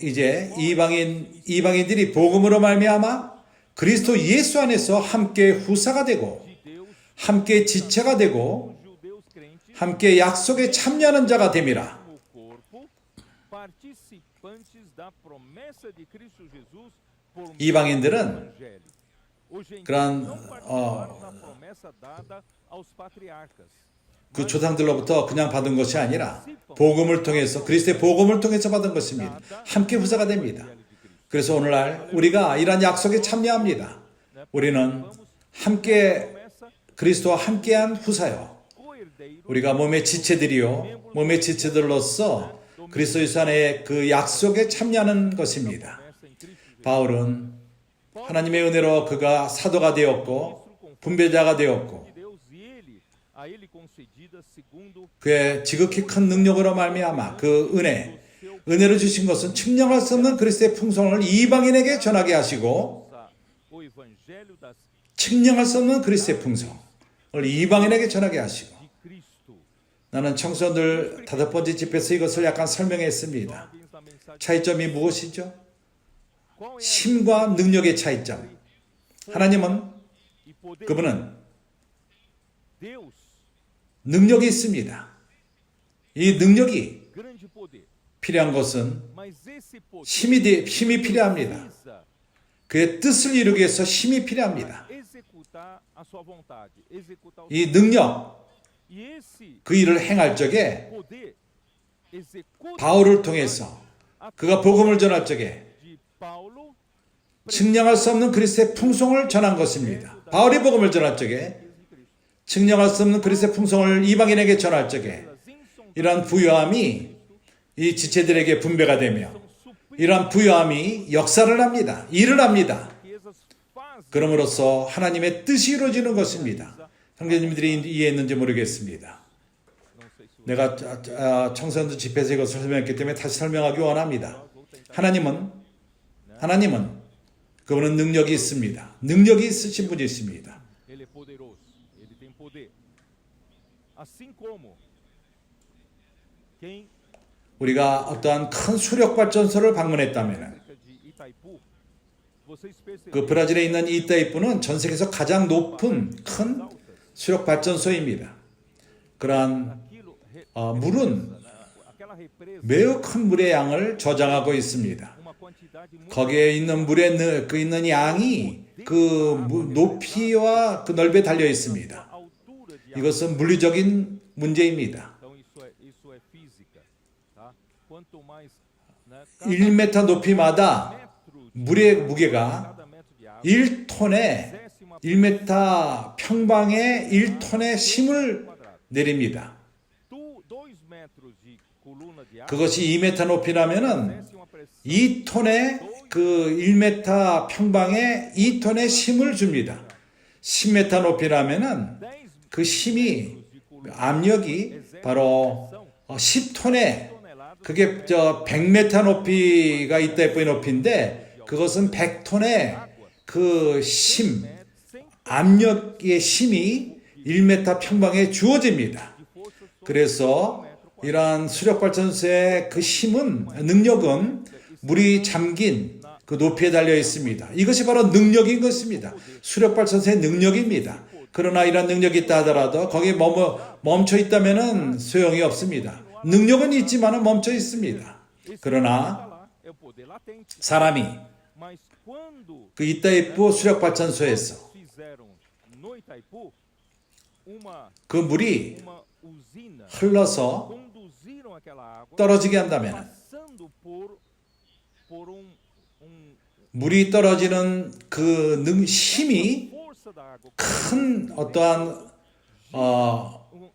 이제 이방인들이 복음으로 말미암아 그리스도 예수 안에서 함께 후사가 되고 de Deus, 함께 지체가 되고 os judeus crentes, 함께 약속에 참여하는 자가 됨이라. como corpo, participantes da promessa de Cristo Jesus por meio do 이방인들은 Evangelho. Os gentios 그런, não participaram da promessa dada aos patriarcas. 그 조상들로부터 그냥 받은 것이 아니라 복음을 통해서 그리스도의 복음을 통해서 받은 것입니다. 함께 후사가 됩니다. 그래서 오늘날 우리가 이러한 약속에 참여합니다. 우리는 함께 그리스도와 함께한 후사요. 우리가 몸의 지체들이요. 몸의 지체들로서 그리스도 예수 안에 그 약속에 참여하는 것입니다. 바울은 하나님의 은혜로 그가 사도가 되었고 분배자가 되었고 그의 지극히 큰 능력으로 말미암아 그 은혜를 주신 것은 측량할 수 없는 그리스도의 풍성을 이방인에게 전하게 하시고 측량할 수 없는 그리스도의 풍성을 이방인에게 전하게 하시고 나는 청소년들 5번째 집회에서 이것을 약간 설명했습니다. 차이점이 무엇이죠? 힘과 능력의 차이점. 하나님은 그분은 능력이 있습니다. 이 능력이 필요한 것은 힘이 필요합니다. 그의 뜻을 이루기 위해서 힘이 필요합니다. 이 능력, 그 일을 행할 적에 바울을 통해서 그가 복음을 전할 적에 측량할 수 없는 그리스도의 풍성을 전한 것입니다. 바울이 복음을 전할 적에 측량할 수 없는 그리스도의 풍성을 이방인에게 전할 적에 이러한 부요함이 이 지체들에게 분배가 되며 이러한 부요함이 역사를 합니다. 일을 합니다. 그럼으로써 하나님의 뜻이 이루어지는 것입니다. 형제님들이 이해했는지 모르겠습니다. 내가 청소년들 집회에서 이것을 설명했기 때문에 다시 설명하기 원합니다. 하나님은 그분은 능력이 있습니다. 능력이 있으신 분이 있습니다. Ele é poderoso, ele tem poder. Assim como quem 우리가 어떠한 큰 수력발전소를 방문했다면 de Itaipu, vocês 그 perceberam 브라질에 있는 이타이프는 전 세계에서 가장 높은 큰 수력발전소입니다. 그러한 aquilo, 물은 aquela represa, 매우 큰 물의 양을 저장하고 있습니다. uma quantidade muito 거기에 있는 물의 있는 양이 그 높이와 그 넓이에 달려 있습니다. altura de 이것은 물리적인 문제입니다. então isso é física, tá? Quanto mais, né, 1m 높이마다 metro, 물의 mu게가 cada metro de água, 1톤에 1m 평방에 1톤의 힘을 내립니다. 2 metros de coluna de água, 그것이 2m 높이라면은 desce uma pressão 2톤의 그 1m 평방에 2ton의 힘을 줍니다. 10m 높이라면은 10 그 힘이 압력이 바로 10톤의 그게 100m 높이가 이따의 높이인데 그것은 100톤의 그 힘, 압력의 힘이 1m 평방에 주어집니다. 그래서 이러한 수력발전소의 그 힘은 능력은 물이 잠긴 그 높이에 달려 있습니다. 이것이 바로 능력인 것입니다. 수력발전소의 능력입니다. 그러나 이런 능력이 있다 하더라도 거기에 멈춰 있다면 소용이 없습니다. 능력은 있지만 멈춰 있습니다. 그러나 é o poder latente. 사람이 Mas quando 그 이타이프 수력발전소에서 fizeram no Itaipu 그 물이 uma usina, 흘러서 conduziram aquela água 떨어지게 한다면 passando por um 물이 떨어지는 그 힘이 força da água, 큰 어떠한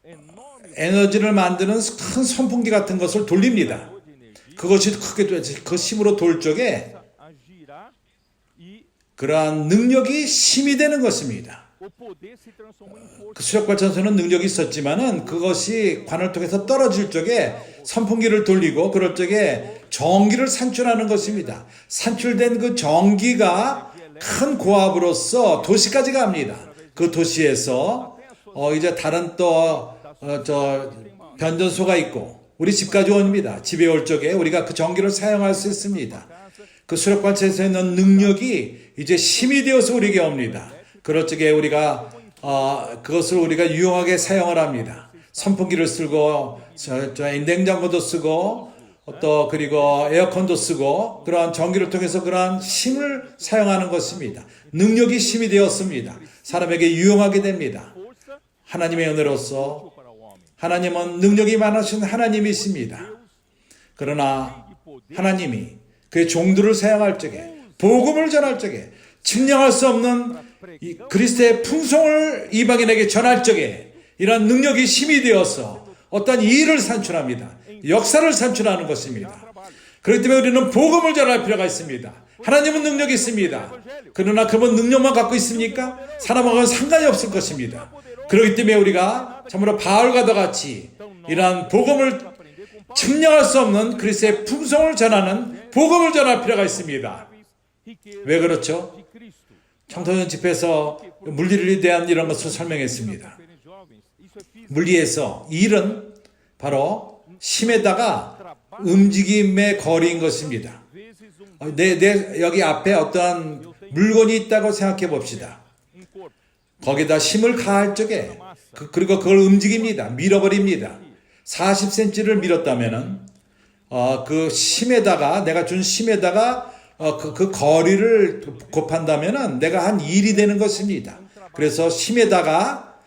enorme 에너지를 만드는 큰 선풍기 같은 것을 돌립니다. poder de energia, 그것이 크게 그 힘으로 돌 적에 agirá e 그러한 능력이 힘이 되는 것입니다. o poder se transformou em força. 그 수력발전소는 능력이 있었지만은 그것이 관을 통해서 떨어질 적에 선풍기를 돌리고 그럴 적에 전기를 산출하는 것입니다. 산출된 그 전기가 큰 고압으로서 도시까지 갑니다. 그 도시에서 이제 다른 또 변전소가 있고 우리 집까지 옵니다. 집에 올 적에 우리가 그 전기를 사용할 수 있습니다. 그 수력관체에서 있는 능력이 이제 힘이 되어서 우리에게 옵니다. 그럴 적에 우리가 그것을 우리가 유용하게 사용을 합니다. 선풍기를 쓰고 냉장고도 쓰고 또 그리고 에어컨도 쓰고 그러한 전기를 통해서 그러한 힘을 사용하는 것입니다. 능력이 힘이 되었습니다. 사람에게 유용하게 됩니다. 하나님의 은혜로서 하나님은 능력이 많으신 하나님이십니다. 그러나 하나님이 그의 종들을 사용할 적에 복음을 전할 적에 측량할 수 없는 이 그리스도의 풍성을 이방인에게 전할 적에 이런 능력이 힘이 되어서 어떤 일을 산출합니다. 역사를 산출하는 것입니다. 그렇기 때문에 우리는 복음을 전할 필요가 있습니다. 하나님은 능력이 있습니다. 그러나 그분 능력만 갖고 있습니까? 사람하고는 상관이 없을 것입니다. 그렇기 때문에 우리가 참으로 바울과도 같이 이러한 복음을 측량할 수 없는 그리스도의 풍성을 전하는 복음을 전할 필요가 있습니다. 왜 그렇죠? 청소년 집회에서 물리에 대한 이런 것을 설명했습니다. 물리에서 일은 바로 힘에다가 움직임의 거리인 것입니다. 여기 앞에 어떠한 물건이 있다고 생각해 봅시다. 거기다 힘을 가할 적에 그리고 그걸 움직입니다. 밀어버립니다. 40cm를 밀었다면은 그 힘에다가 내가 준 힘에다가 그 거리를 곱한다면은 내가 한 1이 되는 것입니다. 그래서 힘에다가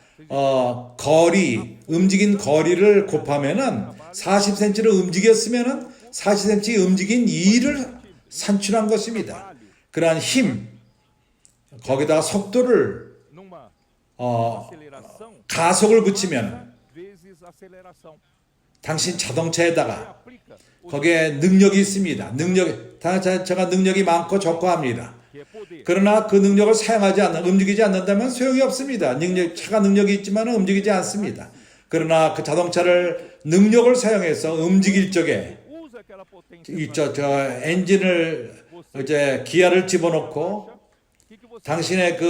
움직인 거리를 곱하면은 40cm를 움직였으면은 40cm 움직인 2를 산출한 것입니다. 그러한 힘, 거기다가 속도를 가속을 붙이면 당신 자동차에다가 거기에 능력이 있습니다. 제가 능력이 많고 적고 합니다. 그러나 그 능력을 사용하지 움직이지 않는다면 소용이 없습니다. 차가 능력이 있지만 움직이지 않습니다. 그러나 그 자동차를 능력을 사용해서 움직일 적에 엔진을 이제 기아를 집어넣고 당신의 그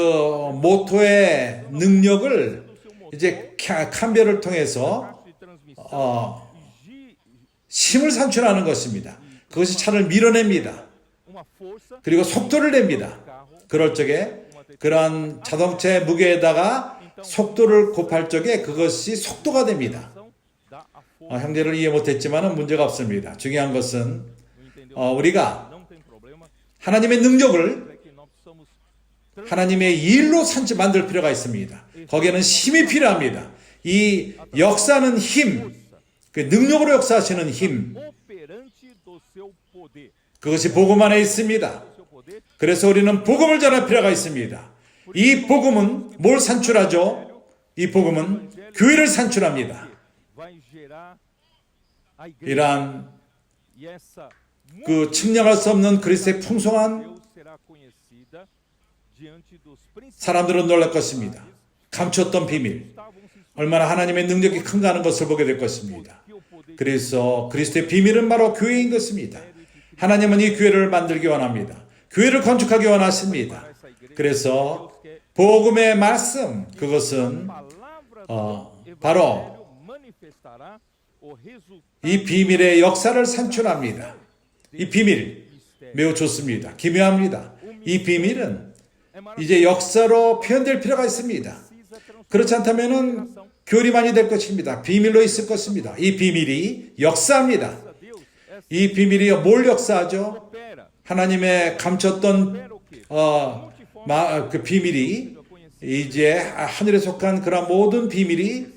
모터의 능력을 이제 캄비어를 통해서 힘을 산출하는 것입니다. 그것이 차를 밀어냅니다. 그리고 속도를 냅니다. 그럴 적에 그러한 자동차의 무게에다가 속도를 곱할 적에 그것이 속도가 됩니다. 형제를 이해 못했지만 문제가 없습니다. 중요한 것은 우리가 하나님의 능력을 하나님의 일로 만들 필요가 있습니다. 거기에는 힘이 필요합니다. 이 역사는 힘, 그 능력으로 역사하시는 힘, 그것이 복음 안에 있습니다. 그래서 우리는 복음을 전할 필요가 있습니다. 이 복음은 뭘 산출하죠? 이 복음은 교회를 산출합니다. 이러한 그 측량할 수 없는 그리스도의 풍성한 사람들은 놀랄 것입니다. 감췄던 비밀, 얼마나 하나님의 능력이 큰가 하는 것을 보게 될 것입니다. 그래서 그리스도의 비밀은 바로 교회인 것입니다. 하나님은 이 교회를 만들기 원합니다. 교회를 건축하기 원하십니다. 그래서 복음의 말씀, 그것은 바로 이 비밀의 역사를 산출합니다. 이 비밀 매우 좋습니다. 기묘합니다. 이 비밀은 이제 역사로 표현될 필요가 있습니다. 그렇지 않다면 교리만이 될 것입니다. 비밀로 있을 것입니다. 이 비밀이 역사입니다. 이 비밀이 뭘 역사하죠? 하나님의 감췄던 그 비밀이 이제 하늘에 속한 그런 모든 비밀이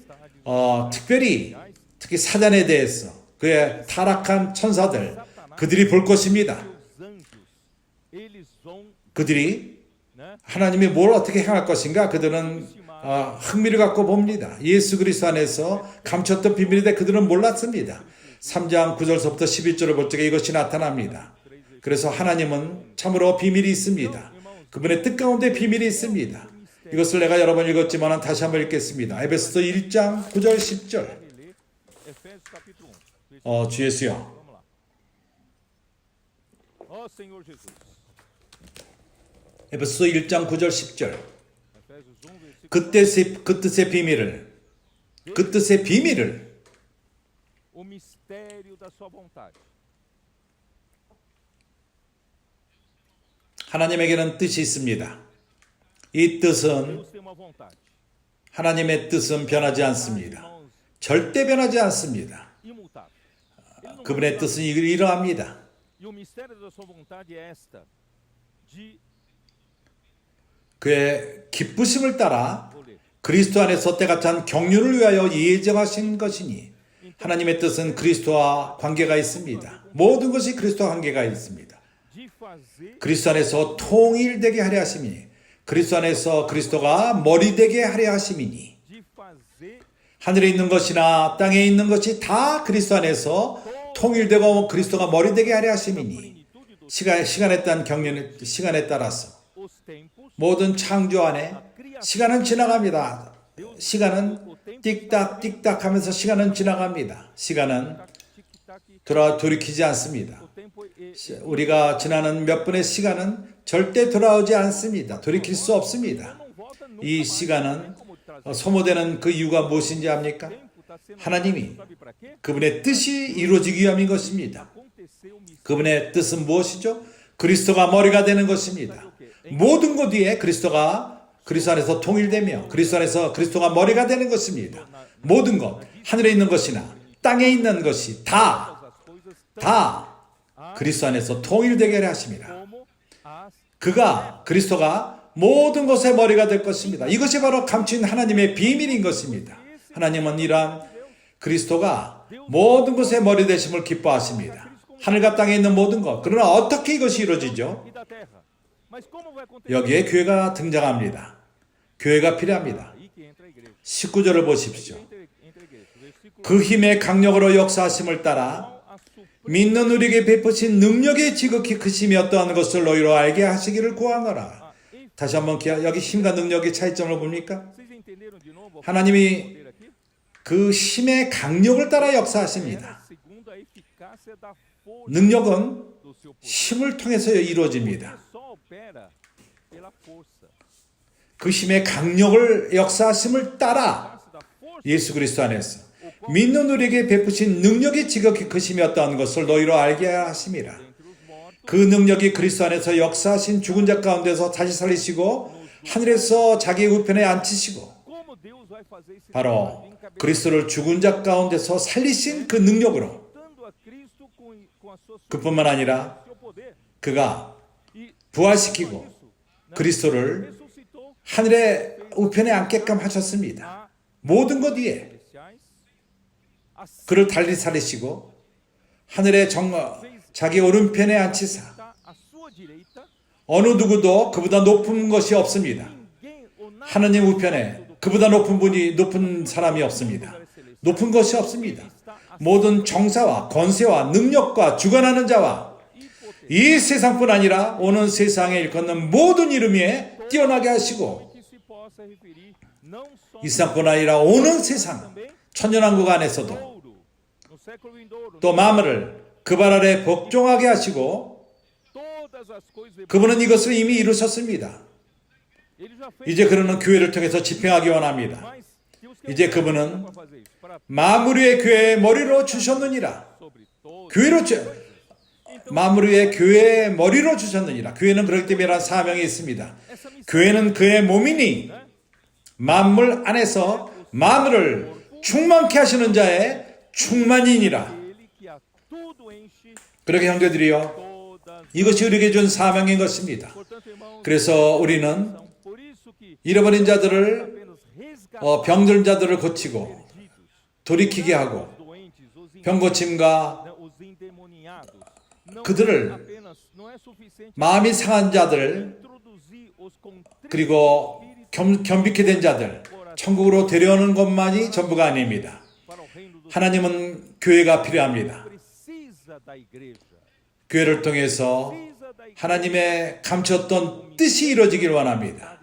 특히 사단에 대해서 그의 타락한 천사들 그들이 볼 것입니다. 그들이 하나님이 뭘 어떻게 행할 것인가 그들은 흥미를 갖고 봅니다. 예수 그리스도 안에서 감췄던 비밀인데 그들은 몰랐습니다. 3장 9절서부터 11절을 볼 적에 이것이 나타납니다. 그래서 하나님은 참으로 비밀이 있습니다. 그분의 뜻 가운데 비밀이 있습니다. 이것을 내가 여러 번 읽었지만 다시 한번 읽겠습니다. 에베소서 1장 9절 10절. 주 예수여. 에베소 1장 9절 10절. Efésios 1, versículo 그 뜻의 비밀을 o mistério da sua vontade. 하나님에게는 뜻이 있습니다. 이 뜻은 Deus tem uma vontade. 하나님의 뜻은 변하지 않습니다. Irmãos, 절대 변하지 않습니다. imutável. Ele não 그분의 muda. 뜻은 이러합니다. E o mistério da sua vontade é esta: de 그의 기쁘심을 따라 vou ler. 그리스도 안에서 때가 찬 경륜을 위하여 예정하신 것이니 하나님의 뜻은 그리스도와 관계가 있습니다. 모든 것이 그리스도와 관계가 있습니다. De fazer 그리스도 안에서 통일되게 하려 하심이니 그리스도 안에서 그리스도가 머리 되게 하려 하심이니 de fazer 하늘에 있는 것이나 땅에 있는 것이 다 그리스도 안에서 통일되고 그리스도가 머리 되게 하려 하심이니 plenitude do 시간에 따른 경륜 시간에 따라서 os tempos 모든 창조 안에 시간은 지나갑니다. 시간은 띡딱 띡딱 하면서 시간은 지나갑니다. 시간은 tic-tac. 돌이키지 않습니다. O tempo 우리가 지나는 몇 분의 시간은 절대 돌아오지 않습니다. 돌이킬 수 없습니다. não volta nunca 이 mais. 시간은 Como trazer 소모되는 그 이유가 무엇인지 압니까? tempo tá sendo 하나님이 sabe para quê? 그분의 뜻이 이루어지기 위함인 것입니다. Aconteceu o mistério. 그분의 뜻은 무엇이죠? 그리스도가 머리가 되는 것입니다. 모든 것 위에 그리스도 안에서 통일되며 그리스도 안에서 그리스도가 머리가 되는 것입니다. 모든 것, 하늘에 있는 것이나 땅에 있는 것이 다 As coisas 그리스도 안에서 통일되게 하려 하십니다. como as 그리스도가 모든 것의 머리가 될 것입니다. 이것이 바로 감춘 하나님의 비밀인 것입니다. 하나님은 이러한 그리스도가 모든 것의 머리 되심을 기뻐하십니다. 하늘과 땅에 있는 모든 것. 그러나 어떻게 이것이 이루어지죠? e da terra. Mas como vai acontecer? 여기에 교회가 등장합니다. 교회가 필요합니다. Aí que entra a igreja. 19절을 보십시오. Entra a igreja. Versículo 그 힘의 강력으로 역사하심을 따라 a suprir 믿는 우리에게 베푸신 능력의 지극히 크심이 어떠한 것을 너희로 알게 하시기를 구하노라. 다시 한번 여기 힘과 능력의 차이점을 봅니까? Vocês entenderam de novo? 하나님이 Poder aqui? 그 힘의 강력을 따라 역사하십니다. Segundo a eficácia da força 능력은 do seu poder. 힘을 통해서 이루어집니다. Só opera pela força. 그 힘의 강력을 역사하심을 따라 Eficácia da força 예수 그리스도 안에서 믿는 우리에게 베푸신 능력이 지극히 크심이 어떠한 것을 너희로 알게 하심이라. entre os mortos. 그 능력이 그리스도 안에서 역사하신 죽은 자 가운데서 다시 살리시고 하늘에서 자기의 우편에 앉히시고 Como Deus vai fazer esse 바로 trabalho de encabeçar, 그리스도를 죽은 자 가운데서 살리신 그 능력으로 juntando a Cristo com a sua 그뿐만 아니라 seu poder. 그가 E 부활시키고 isso, 그리스도를 ressuscitou 하늘의 우편에 앉게끔 하셨습니다. 모든 것 위에 celestiais. Assim 그를 달리 살리시고 하늘의 자기 오른편에 앉히사 está à sua direita. 어느 누구도 그보다 높은 것이 없습니다. Ninguém ou nada 하느님 우편에 그보다 높은 사람이 없습니다. 높은 것이 없습니다. 모든 정사와 권세와 능력과 주관하는 자와 이 세상뿐 아니라 오는 세상에 일컫는 모든 이름 위에 뛰어나게 하시고 que se possa referir não só 이 세상뿐 아니라 오는 세상 também 천년왕국 안에서도 ouro, no século vindouro, 또 만물을 그 발 아래 복종하게 하시고 todas as coisas. 그분은 이것을 이미 이루셨습니다. Ele já fez, 이제 그러는 교회를 통해서 집행하기 원합니다. mas temos que 이제 그분은 para fazer isso, para 만물 위의 교회의 머리로 주셨느니라. sobre todo. 교회로 만물 위의 교회의 머리로 주셨느니라. 교회는 그렇기 때문에 이러한 사명이 있습니다. Essa missão 교회는 그의 몸이니 만물 안에서 만물을 충만케 하시는 자의 충만인이라. dele que a tudo enche 그렇게 형제들이요, todas. 이것이 우리에게 준 사명인 것입니다. Portanto, irmãos, 그래서 우리는 por isso que 잃어버린 자들을 apenas resgatar 병든 자들을 고치고 perdidos, 돌이키게 하고 os doentes, os 병고침과 os endemoniados. Não 그들을 apenas não é suficiente 마음이 상한 자들 introduzir os contritos 그리고 겸비케 된 자들 천국으로 데려오는 것만이 전부가 아닙니다. para o reino do 하나님은 교회가 필요합니다. precisa da igreja. 교회를 통해서 Precisa da igreja 하나님의 감췄던 뜻이 이루어지길 원합니다.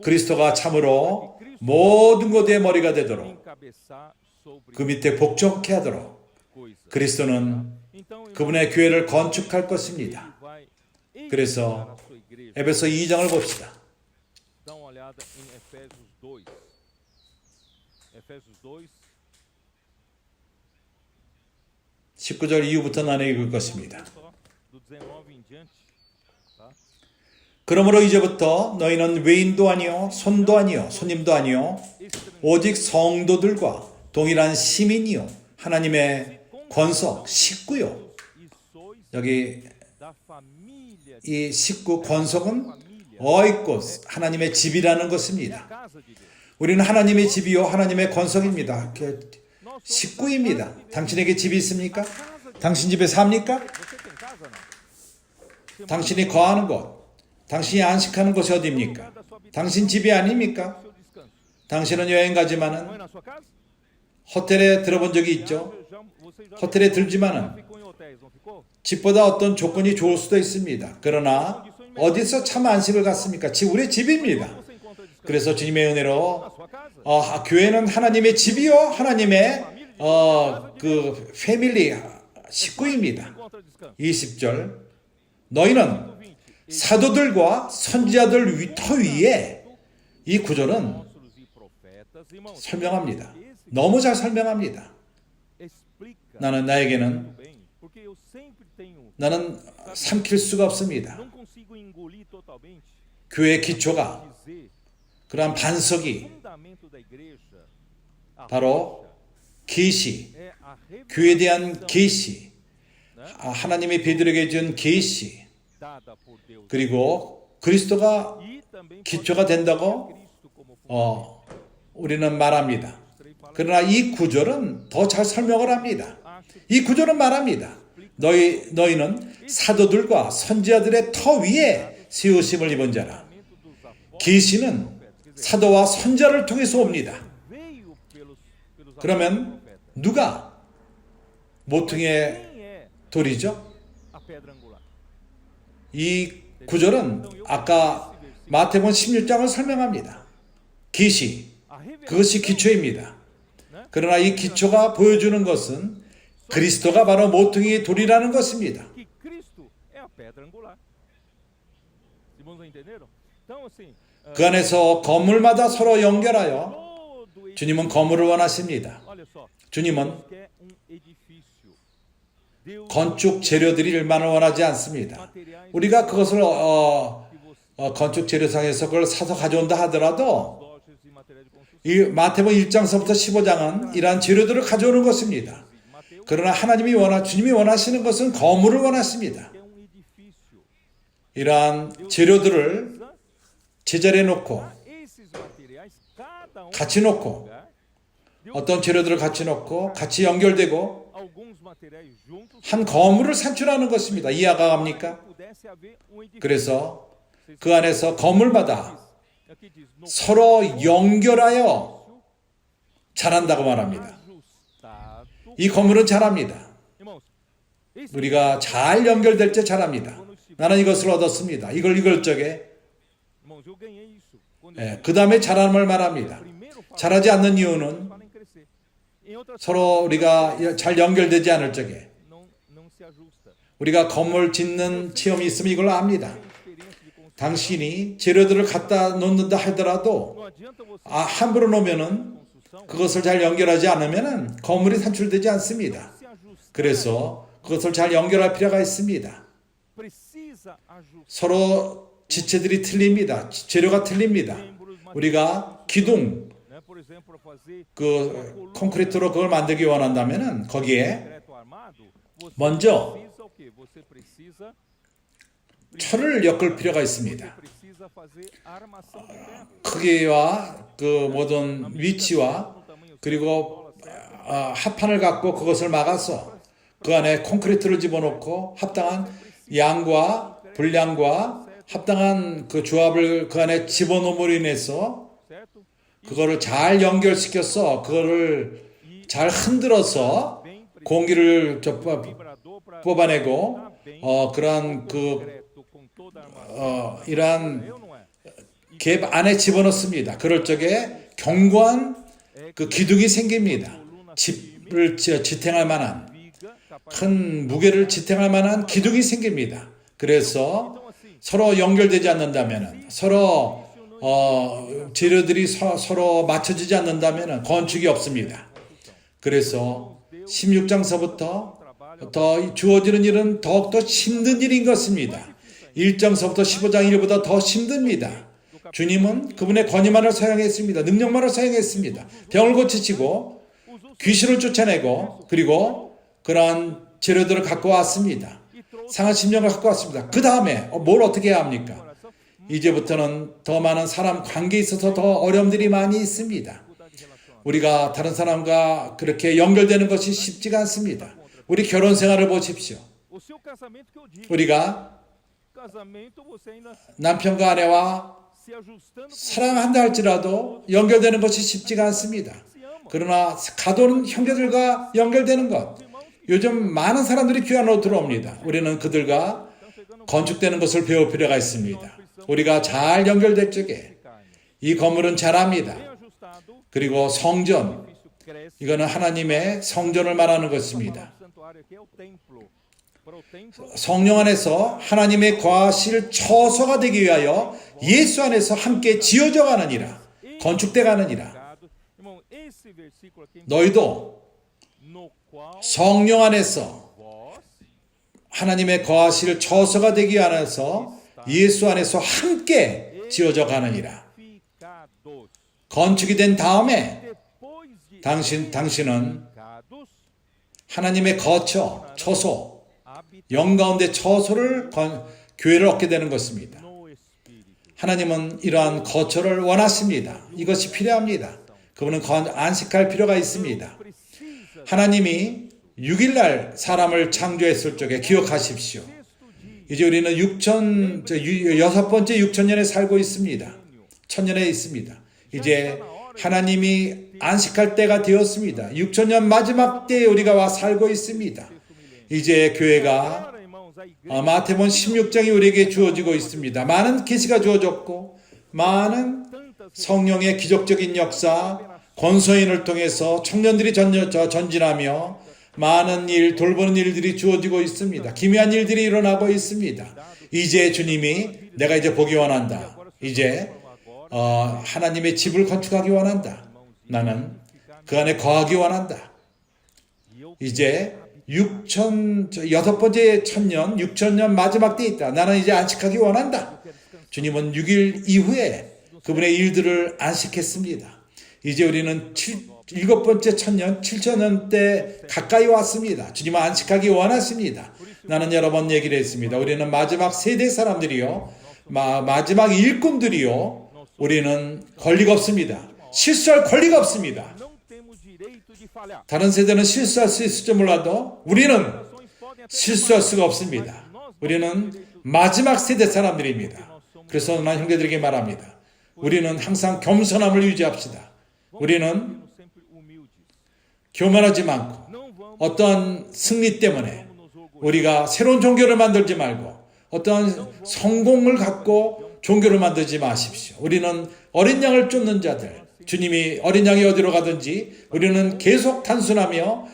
그리스도가 참으로 모든 것의 머리가 되도록 encabeçar sobre 그 밑에 복종케 하도록 coisas. 그리스도는 Então, irmão, 그분의 교회를 건축할 것입니다. vai 그래서 edificar a sua igreja. 에베소 2장을 봅시다. Dá uma olhada em Efésios 2. Efésios 2, 19절 이후부터 나눠 읽을 것입니다. só do 19 em diante. Tá? 그러므로 이제부터 너희는 외인도 아니요 손도 아니요 손님도 아니요 오직 성도들과 동일한 시민이요 하나님의 권석 식구요. E sois 여기 da família 이 식구 권석은 어이꽃 하나님의 집이라는 것입니다. casa de Deus. 우리는 하나님의 집이요 하나님의 권석입니다. Nós somos 식구입니다. 당신에게 집이 있습니까? 당신 집에 삽니까? Você tem casa não? 당신이 거하는 곳, 당신이 안식하는 곳이 어디입니까? 당신 집이 아닙니까? Seu descanso. 당신은 여행 Não é 가지만은 na sua casa? 호텔에 들어본 적이 있죠. Você já 호텔에 들지만은 ficou em hotéis, não ficou? 집보다 어떤 조건이 좋을 수도 있습니다. 그러나 어디서 참 안식을 갖습니까? 집 우리 집입니다. Você encontra descanso 그래서 주님의 na 은혜로 sua casa? 교회는 하나님의 집이요 하나님의 그 패밀리 식구입니다. Encontra descanso. 20절 너희는 20. 사도들과 선지자들 터 위에 이 구절은 Apóstolos e profetas, irmãos, 설명합니다. esse 너무 잘 설명합니다. explica 나는 나에게는 muito bem, porque eu sempre tenho, 나는 삼킬 수가 없습니다. não consigo engolir totalmente, 교회의 기초가 dizer, 그러한 반석이 fundamento da igreja, a 바로 계시, é a 교회에 revelação 대한 계시, 하나님이 베드로에게 준 계시, dada por Deus 그리고 그리스도가 e também 기초가 된다고 Cristo como fundamento. 우리는 말합니다. Mostrei para 그러나 이 구절은 더 잘 설명을 합니다. acho 이 구절은 말합니다. 너희는 사도들과 선지자들의 터 위에 세우심을 입은 자라. fundamento dos apóstolos 계시는 사도와 선지자를 통해서 옵니다. veio pelos apóstolos 그러면 e profetas. 누가 모퉁이의 Quem é 돌이죠? a pedra angular? 이 구절은 아까 마태복음 16장을 설명합니다. 계시, A revelação, 그것이 기초입니다. né? 그러나 이 기초가 보여주는 것은 그리스도가 바로 모퉁이의 돌이라는 것입니다. Que Cristo é a pedra angular. Irmãos, entenderam? Então, assim, 그 안에서 건물마다 서로 연결하여 todo edifício, 주님은 건물을 원하십니다. olha só, 주님은 quer edifício. Deus 건축 재료들일만을 원하지 않습니다. materiais 우리가 그것을 que você 건축 재료상에서 그걸 사서 가져온다 하더라도 lojas e materiais de construção. 이 마태복음 1장서부터 15장은 이러한 재료들을 가져오는 것입니다. Mateus 그러나 주님이 원하시는 것은 건물을 원하십니다. quer edifício. 이러한 재료들을 제자리에 놓고 Esses materiais, cada 같이 놓고 lugar, Deus 어떤 재료들을 같이 놓고 같이 연결되고 alguns materiais juntos 한 건물을 산출하는 것입니다. 이해가 갑니까? pudesse haver edifício. 그래서 그 안에서 건물마다 Aqui diz, no 서로 연결하여 자란다고 말합니다. ajustado. 이 건물은 자랍니다. Irmãos, esse 우리가 잘 연결될 때 자랍니다. 나는 이것을 얻었습니다. 이걸 읽을 적에 irmãos, eu ganhei isso. Quando eu 그 다음에 자람을 말합니다. primeiro falo, 자라지 않는 이유는 falo em crescer. Em outras 서로 우리가 잘 연결되지 않을 적에 não se ajusta. 우리가 건물 짓는 체험이 있으면 이걸 압니다. Tem experiência de construção. 당신이 재료들을 갖다 놓는다 하더라도 Não adianta você 함부로 놓으면은 construção 그것을 잘 연결하지 않으면은 건물이 산출되지 않습니다. se ajustar. 그래서 그것을 잘 연결할 필요가 있습니다. Precisa ajustar. 서로 지체들이 틀립니다. 재료가 틀립니다. 우리가 기둥, Né? Por exemplo, para fazer 그 콘크리트로 그걸 만들기 원한다면은 거기에 concreto armado, você 먼저 precisa o quê? Você precisa 철을 엮을 필요가 있습니다. precisa fazer a armação de ferro. 크기와 그 모든 위치와 No tamanho 그리고 합판을 갖고 그것을 막아서 그 안에 콘크리트를 집어넣고 합당한 양과 분량과 합당한 그 조합을 그 안에 집어넣음으로 인해서 certo? 그거를 잘 연결시켜서 그거를 잘 흔들어서 Bem 공기를 vibrador para 뽑아내고 그러한 그 concreto com toda a armação. 이러한 Eu não é. 갭 안에 집어넣습니다. 그럴 적에 견고한 그 기둥이 생깁니다. 집을 지탱할 만한 Viga capaz 큰 무게를 지탱할 만한 기둥이 생깁니다. 그래서 Então assim, 서로 연결되지 않는다면, 서로 재료들이 서로 맞춰지지 않는다면 건축이 없습니다. 그래서 16장서부터 더 주어지는 일은 더욱더 힘든 일인 것입니다. 1장서부터 15장 일보다 더 힘듭니다. 주님은 그분의 권위만을 사용했습니다. 능력만을 사용했습니다. 병을 고치시고 귀신을 쫓아내고 그리고 그러한 재료들을 갖고 왔습니다. 상한 심령을 갖고 왔습니다. 그 다음에 뭘 어떻게 해야 합니까? 이제부터는 더 많은 사람 관계에 있어서 더 어려움들이 많이 있습니다. 우리가 다른 사람과 그렇게 연결되는 것이 쉽지가 않습니다. 우리 결혼 생활을 보십시오. 우리가 남편과 아내와 사랑한다 할지라도 연결되는 것이 쉽지가 않습니다. 그러나 가도는 형제들과 연결되는 것. 요즘 많은 사람들이 교회 안으로 들어옵니다. 우리는 그들과 건축되는 것을 배울 필요가 있습니다. 우리가 잘 연결될 적에 이 건물은 자랍니다. 그리고 성전, 이거는 하나님의 성전을 말하는 것입니다. 성령 안에서 하나님의 거하실 처소가 되기 위하여 예수 안에서 함께 지어져 가느니라, 건축돼 가느니라. 너희도 성령 안에서 하나님의 거하실 처소가 되기 위하여서 예수 안에서 함께 지어져 가느니라. 건축이 된 다음에 당신은 하나님의 거처, 처소, 영 가운데 처소를 교회를 얻게 되는 것입니다. 하나님은 이러한 거처를 원하십니다. 이것이 필요합니다. 그분은 안식할 필요가 있습니다. 하나님이 6일날 사람을 창조했을 적에 기억하십시오. 이제 우리는 6번째 6천년에 살고 있습니다. 천년에 있습니다. 이제 하나님이 안식할 때가 되었습니다. 6천년 마지막 때에 우리가 와 살고 있습니다. 이제 교회가 마태복음 16장이 우리에게 주어지고 있습니다. 많은 계시가 주어졌고 많은 성령의 기적적인 역사, 권소인을 통해서 청년들이 전진하며 많은 일, 돌보는 일들이 주어지고 있습니다. 기묘한 일들이 일어나고 있습니다. 이제 주님이 내가 이제 보기 원한다. 이제 하나님의 집을 건축하기 원한다. 나는 그 안에 거하기 원한다. 이제 6번째 천년, 6천년 마지막 때에 있다. 나는 이제 안식하기 원한다. 주님은 6일 이후에 그분의 일들을 안식했습니다. 이제 우리는 7번째 천년, 7천년 때 가까이 왔습니다. 주님은 안식하기 원하십니다. 나는 여러 번 얘기를 했습니다. 우리는 마지막 세대 사람들이요, 마지막 일꾼들이요, 우리는 권리가 없습니다. 실수할 권리가 없습니다. 다른 세대는 실수할 수 있을지 몰라도 우리는 실수할 수가 없습니다. 우리는 마지막 세대 사람들입니다. 그래서 난 형제들에게 말합니다. 우리는 항상 겸손함을 유지합시다. 우리는 교만하지 않고 어떠한 승리 때문에 우리가 새로운 종교를 만들지 말고 어떠한 성공을 갖고 종교를 만들지 마십시오. 우리는 어린 양을 쫓는 자들, 주님이 어린 양이 어디로 가든지 우리는 계속 단순하며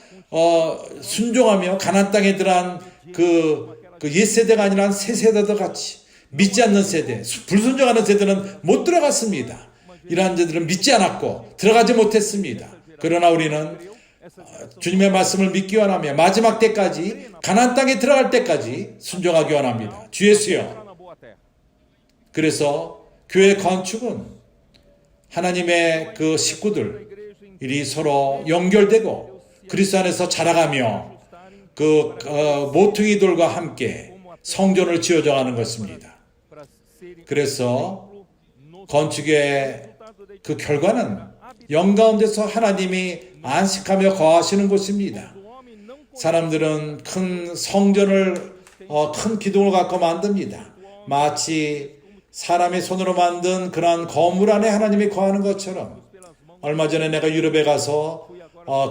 순종하며 가나안 땅에 들어간 그 옛세대가 아니라 새 세대도 같이 믿지 않는 세대, 불순종하는 세대는 못 들어갔습니다. 이러한 자들은 믿지 않았고 들어가지 못했습니다. 그러나 우리는 주님의 말씀을 믿기 원하며 마지막 때까지 가나안 땅에 들어갈 때까지 순종하기 원합니다. 주 예수여. 그래서 교회 건축은 하나님의 그 식구들이 서로 연결되고 그리스도 안에서 자라가며 그 모퉁이들과 함께 성전을 지어져가는 것입니다. 그래서 건축의 그 결과는 영 가운데서 하나님이 안식하며 거하시는 곳입니다. 사람들은 큰 성전을 큰 기둥을 갖고 만듭니다. 마치 사람의 손으로 만든 그러한 건물 안에 하나님이 거하는 것처럼. 얼마 전에 내가 유럽에 가서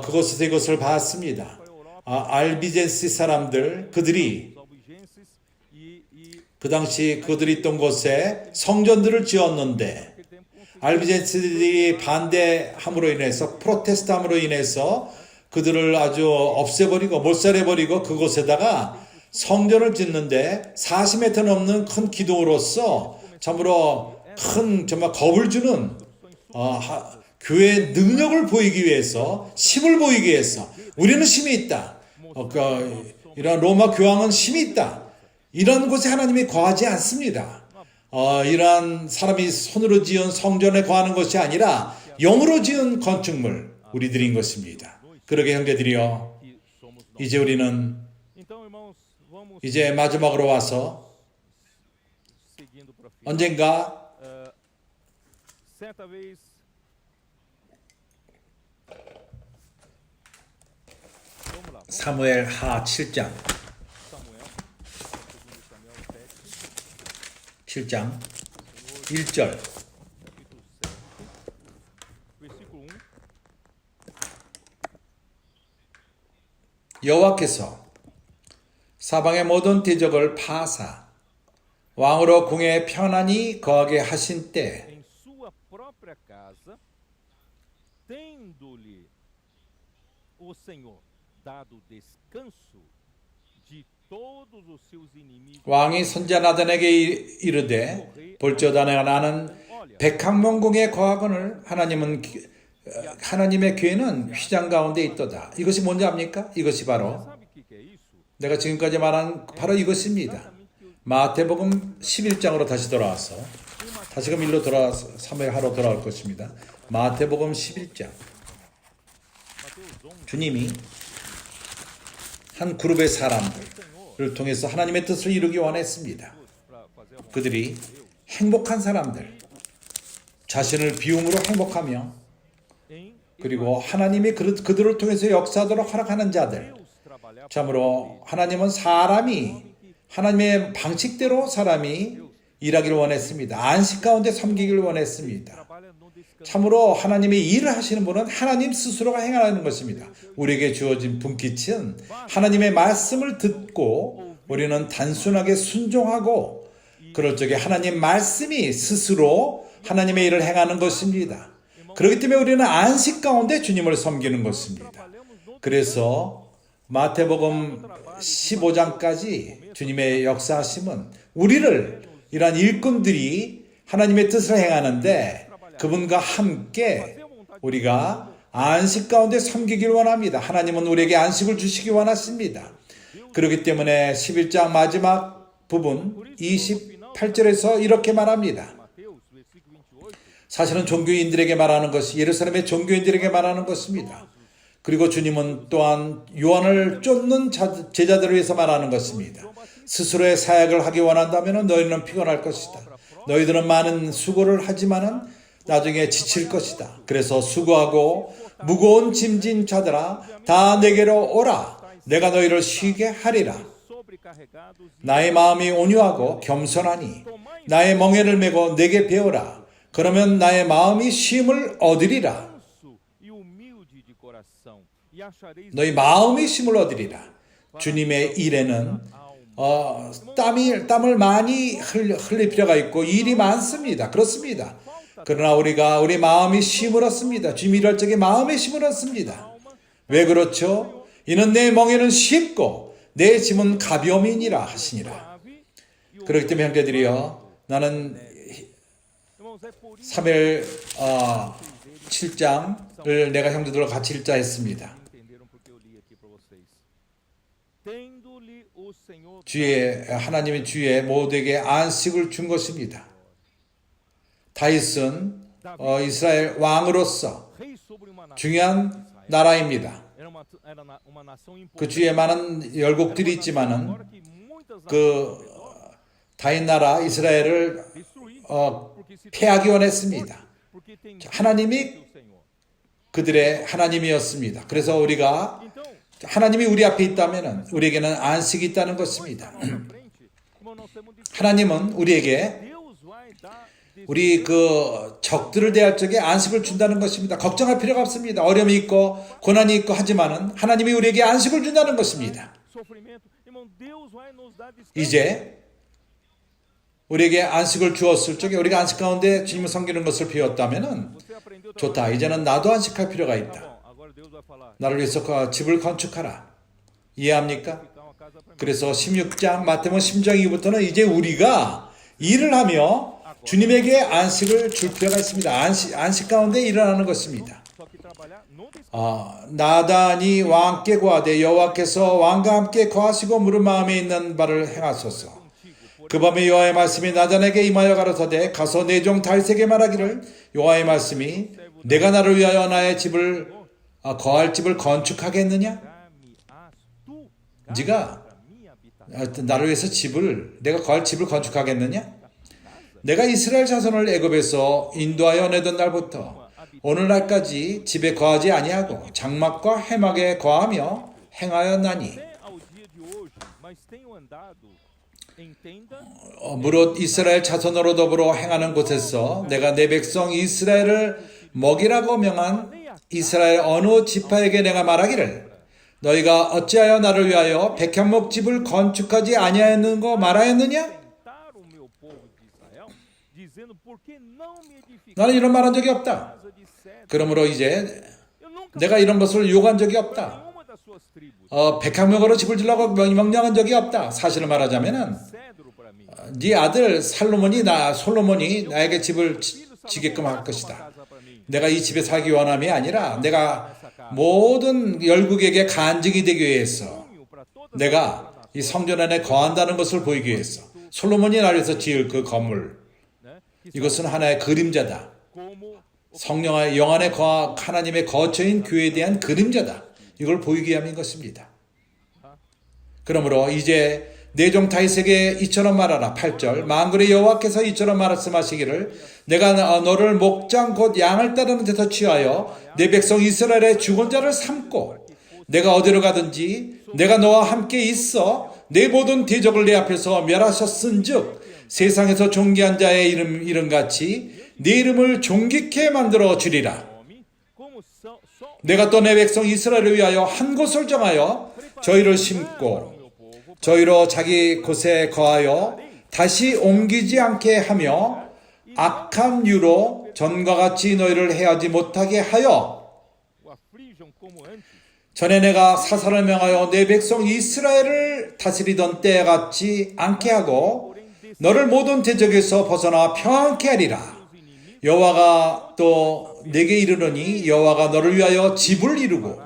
그곳에서 이것을 봤습니다. 알비젠시 사람들, 그들이 그 당시 그들이 있던 곳에 성전들을 지었는데 알비젠시들이 반대함으로 인해서 프로테스트함으로 인해서 그들을 아주 없애버리고 몰살해버리고 그곳에다가 성전을 짓는데 40m 넘는 큰 기둥으로서 참으로 큰 정말 겁을 주는 교회의 능력을 보이기 위해서, 힘을 보이기 위해서 우리는 힘이 있다. 이런 로마 교황은 힘이 있다. 이런 곳에 하나님이 거하지 않습니다. 이러한 사람이 손으로 지은 성전에 거하는 것이 아니라 영으로 지은 건축물 우리들인 것입니다. 그러게 형제들이여, 이제 우리는 이제 마지막으로 와서 언젠가 사무엘 하 7장 1절 여호와께서 사방의 모든 대적을 파사 왕으로 궁에 편안히 거하게 하신 때 em sua própria casa, tendo-lhe o Senhor dado descanso de todos os seus inimigos. 왕이 선지자 나단에게 이르되 볼지어다 나는 백합명궁에 거하거늘 하나님의 교회는 휘장 가운데 있도다. 이것이 뭔지 압니까? 이것이 바로 Sabe o que é isso? 내가 지금까지 말한 바로 이것입니다. 마태복음 11장으로 다시 돌아와서 다시금 일로 돌아와서 사무엘하로 돌아올 것입니다. 마태복음 11장. 주님이 한 그룹의 사람들을 통해서 하나님의 뜻을 이루기 원했습니다. 그들이 행복한 사람들, 자신을 비움으로 행복하며 그리고 하나님이 그들을 통해서 역사하도록 허락하는 자들. 참으로 하나님은 하나님의 방식대로 사람이 일하기를 원했습니다. 안식 가운데 섬기기를 원했습니다. 참으로 하나님이 일을 하시는 분은 하나님 스스로가 행하는 것입니다. 우리에게 주어진 분깃은 하나님의 말씀을 듣고 우리는 단순하게 순종하고 그럴 적에 하나님 말씀이 스스로 하나님의 일을 행하는 것입니다. 그렇기 때문에 우리는 안식 가운데 주님을 섬기는 것입니다. 그래서 마태복음 15장까지 주님의 역사하심은 우리를 이러한 일꾼들이 하나님의 뜻을 행하는데 그분과 함께 우리가 안식 가운데 섬기기를 원합니다. 하나님은 우리에게 안식을 주시기 원하십니다. 그렇기 때문에 11장 마지막 부분 28절에서 이렇게 말합니다. 사실은 종교인들에게 말하는 것이 예루살렘의 종교인들에게 말하는 것입니다. 그리고 주님은 또한 요한을 쫓는 제자들을 위해서 말하는 것입니다. 스스로의 사역을 하기 원한다면 너희는 피곤할 것이다. 너희들은 많은 수고를 하지만은 나중에 지칠 것이다. 그래서 수고하고 무거운 짐진 자들아 다 내게로 오라. 내가 너희를 쉬게 하리라. 나의 마음이 온유하고 겸손하니 나의 멍에를 메고 내게 배우라. 그러면 나의 마음이 쉼을 얻으리라. 너희 마음이 쉼을 얻으리라. 주님의 일에는 땀을 많이 흘릴 필요가 있고 일이 많습니다. 그렇습니다. 그러나 우리 마음이 쉼을 얻습니다. 주님이 일할 적에 마음의 쉼을 얻습니다. 왜 그렇죠? 이는 내 멍에는 쉽고 내 짐은 가벼움이니라 하시니라. 그렇기 때문에 형제들이여, 나는 사무엘 7장을 내가 형제들과 같이 읽자 했습니다. 하나님의 주에 모두에게 안식을 준 것입니다. 다윗은 이스라엘 왕으로서 중요한 나라입니다. 그 주에 많은 열국들이 있지만은 다윗 나라 이스라엘을 패하기 원했습니다. 하나님이 그들의 하나님이었습니다. 그래서 우리가 하나님이 우리 앞에 있다면 우리에게는 안식이 있다는 것입니다. 하나님은 우리에게 우리 적들을 대할 적에 안식을 준다는 것입니다. 걱정할 필요가 없습니다. 어려움이 있고 고난이 있고 하지만은 하나님이 우리에게 안식을 준다는 것입니다. 이제 우리에게 안식을 주었을 적에 우리가 안식 가운데 주님을 섬기는 것을 배웠다면은 좋다. 이제는 나도 안식할 필요가 있다. 나를 위해서 집을 건축하라. 이해합니까? 그래서 16장 마태복음 10장 이후부터는 이제 우리가 일을 하며 주님에게 안식을 줄 필요가 있습니다. 안식 가운데 일어나는 것입니다. 나단이 왕께 고하되 여호와께서 왕과 함께 거하시고 물은 마음에 있는 바를 행하소서. 그 밤에 여호와의 말씀이 나단에게 임하여 가로사대 가서 내 종 다윗에게 말하기를 여호와의 말씀이 내가 나를 위하여 나의 집을 거할 집을 건축하겠느냐? 네가 나를 위해서 내가 거할 집을 건축하겠느냐? 내가 이스라엘 자손을 애굽에서 인도하여 내던 날부터 오늘날까지 집에 거하지 아니하고 장막과 해막에 거하며 행하였나니 무릇 이스라엘 자손으로 더불어 행하는 곳에서 내가 내 백성 이스라엘을 먹이라고 명한 이스라엘 어느 지파에게 내가 말하기를 너희가 어찌하여 나를 위하여 백향목 집을 건축하지 아니하였는고 말하였느냐? 나는 이런 말한 적이 없다. 그러므로 이제 내가 이런 것을 요구한 적이 없다. 백향목으로 집을 지으라고 명령한 적이 없다. 사실을 말하자면은 네 아들 솔로몬이 나에게 집을 지게끔 할 것이다. 내가 이 집에 살기 원함이 아니라 내가 모든 열국에게 간증이 되기 위해서 내가 이 성전 안에 거한다는 것을 보이기 위해서 솔로몬이 나를 위해서 지을 그 건물, 이것은 하나의 그림자다. 성령의 영안의 하나님의 거처인 교회에 대한 그림자다. 이걸 보이기 위함인 것입니다. 그러므로 이제 내 종 다윗에게 이처럼 말하라. 8절 만군의 여호와께서 이처럼 말씀하시기를 내가 너를 목장 곧 양을 따르는 데서 취하여 내 백성 이스라엘의 주권자를 삼고 내가 어디로 가든지 내가 너와 함께 있어 내 모든 대적을 내 앞에서 멸하셨은즉 세상에서 존귀한 자의 이름같이 네 이름을 존귀케 만들어 주리라. 내가 또 내 백성 이스라엘을 위하여 한 곳을 정하여 저희를 심고 저희로 자기 곳에 거하여 다시 옮기지 않게 하며 악한 유로 전과 같이 너희를 해하지 못하게 하여 전에 내가 사사를 명하여 내 백성 이스라엘을 다스리던 때와 같지 않게 하고 너를 모든 대적에서 벗어나 평안케 하리라. 여호와가 또 내게 이르노니 여호와가 너를 위하여 집을 이루고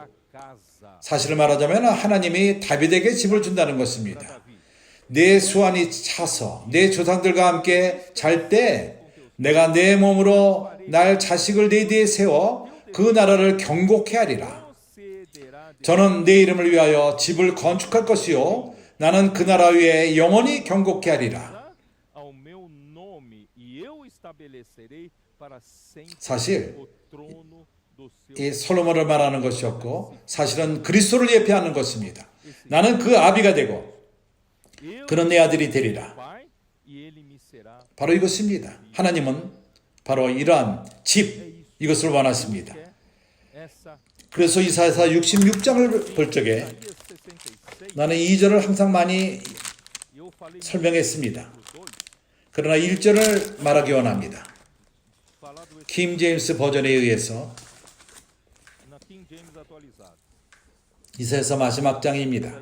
사실을 말하자면 하나님이 다윗에게 집을 준다는 것입니다. 내 수완이 차서 내 조상들과 함께 잘 때 내가 내 몸으로 날 자식을 내 뒤에 세워 그 나라를 경고케 하리라. 저는 내 이름을 위하여 집을 건축할 것이요 나는 그 나라 위에 영원히 경고케 하리라. 사실 이 솔로몬을 말하는 것이었고 사실은 그리스도를 예표하는 것입니다. 나는 그 아비가 되고 그는 내 아들이 되리라. 바로 이것입니다. 하나님은 바로 이러한 집 이것을 원하십니다. 그래서 이사야 66장을 볼 적에 나는 2절을 항상 많이 설명했습니다. 그러나 1절을 말하기 원합니다. 킹 제임스 버전에 의해서 이사야서 마지막 장입니다.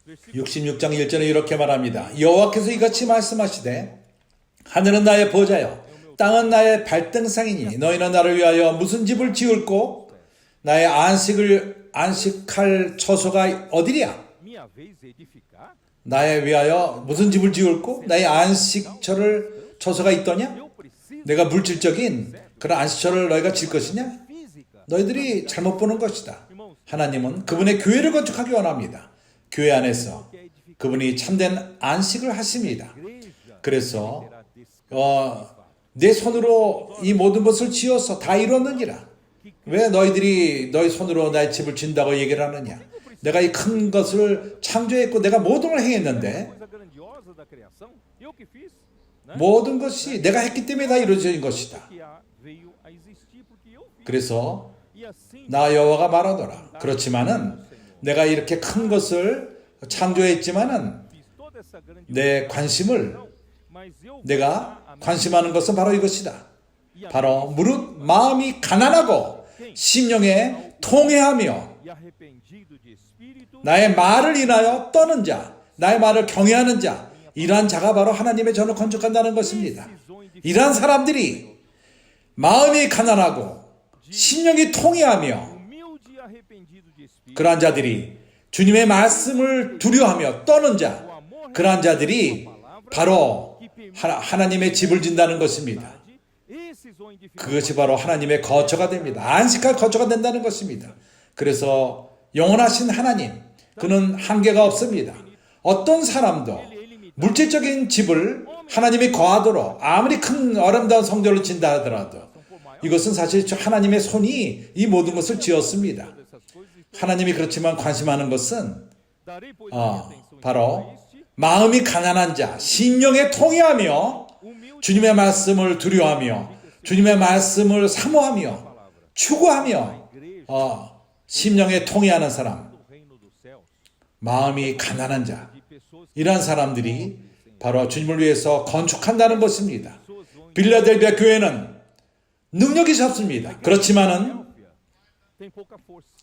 66장 1절에 이렇게 말합니다. 여호와께서 이같이 말씀하시되 하늘은 나의 보좌여 땅은 나의 발등상이니 너희는 나를 위하여 무슨 집을 지을고 나의 안식할 처소가 어디랴? 나에 위하여 무슨 집을 지을고 나의 처소가 있더냐? 내가 물질적인 그런 안식처를 너희가 질 것이냐? 너희들이 잘못 보는 것이다. 하나님은 그분의 교회를 건축하기 원합니다. 교회 안에서 그분이 참된 안식을 하십니다. 그래서 내 손으로 이 모든 것을 지어서 다 이뤘느니라. 왜 너희들이 너희 손으로 나의 집을 짓는다고 얘기를 하느냐? 내가 이 큰 것을 창조했고 내가 모든 걸 행했는데 모든 것이 내가 했기 때문에 다 이루어진 것이다. 그래서 나 여호와가 말하노라. 그렇지만은 내가 이렇게 큰 것을 창조했지만은 내가 관심하는 것은 바로 이것이다. 바로 무릇 마음이 가난하고 심령에 통회하며 e arrependido de espírito, 나의 말을 인하여 떠는 자, 나의 말을 경외하는 자, 이러한 자가 바로 하나님의 전을 건축한다는 것입니다. 이러한 사람들이 마음이 가난하고 심령이 통회하며 humilde e arrependido de espírito, 그러한 자들이 주님의 말씀을 두려워하며 떠는 자, 그러한 자들이 바로 하나님의 집을 진다는 것입니다. esses vão edificar 그것이 바로 하나님의 거처가 됩니다. 안식할 거처가 된다는 것입니다. 그래서 영원하신 하나님, 그는 한계가 없습니다. 어떤 사람도 물질적인 집을 하나님이 거하도록 아무리 큰 아름다운 성전을 진다 하더라도 이것은 사실 하나님의 손이 이 모든 것을 지었습니다. essas coisas, 하나님이 그렇지만 관심하는 것은 darei pois minha atenção 바로 a este, 마음이 가난한 자, 심령에 통회하며 humilde 주님의 말씀을 두려워하며 주님의 말씀을 사모하며 추구하며 심령에 통회하는 사람, do reino dos céus, 마음이 가난한 자, de pessoas 이러한 사람들이 바로 주님을 위해서 건축한다는 것입니다. 빌라델비아 교회는 능력이 적습니다. 그렇지만은 tem pouca força.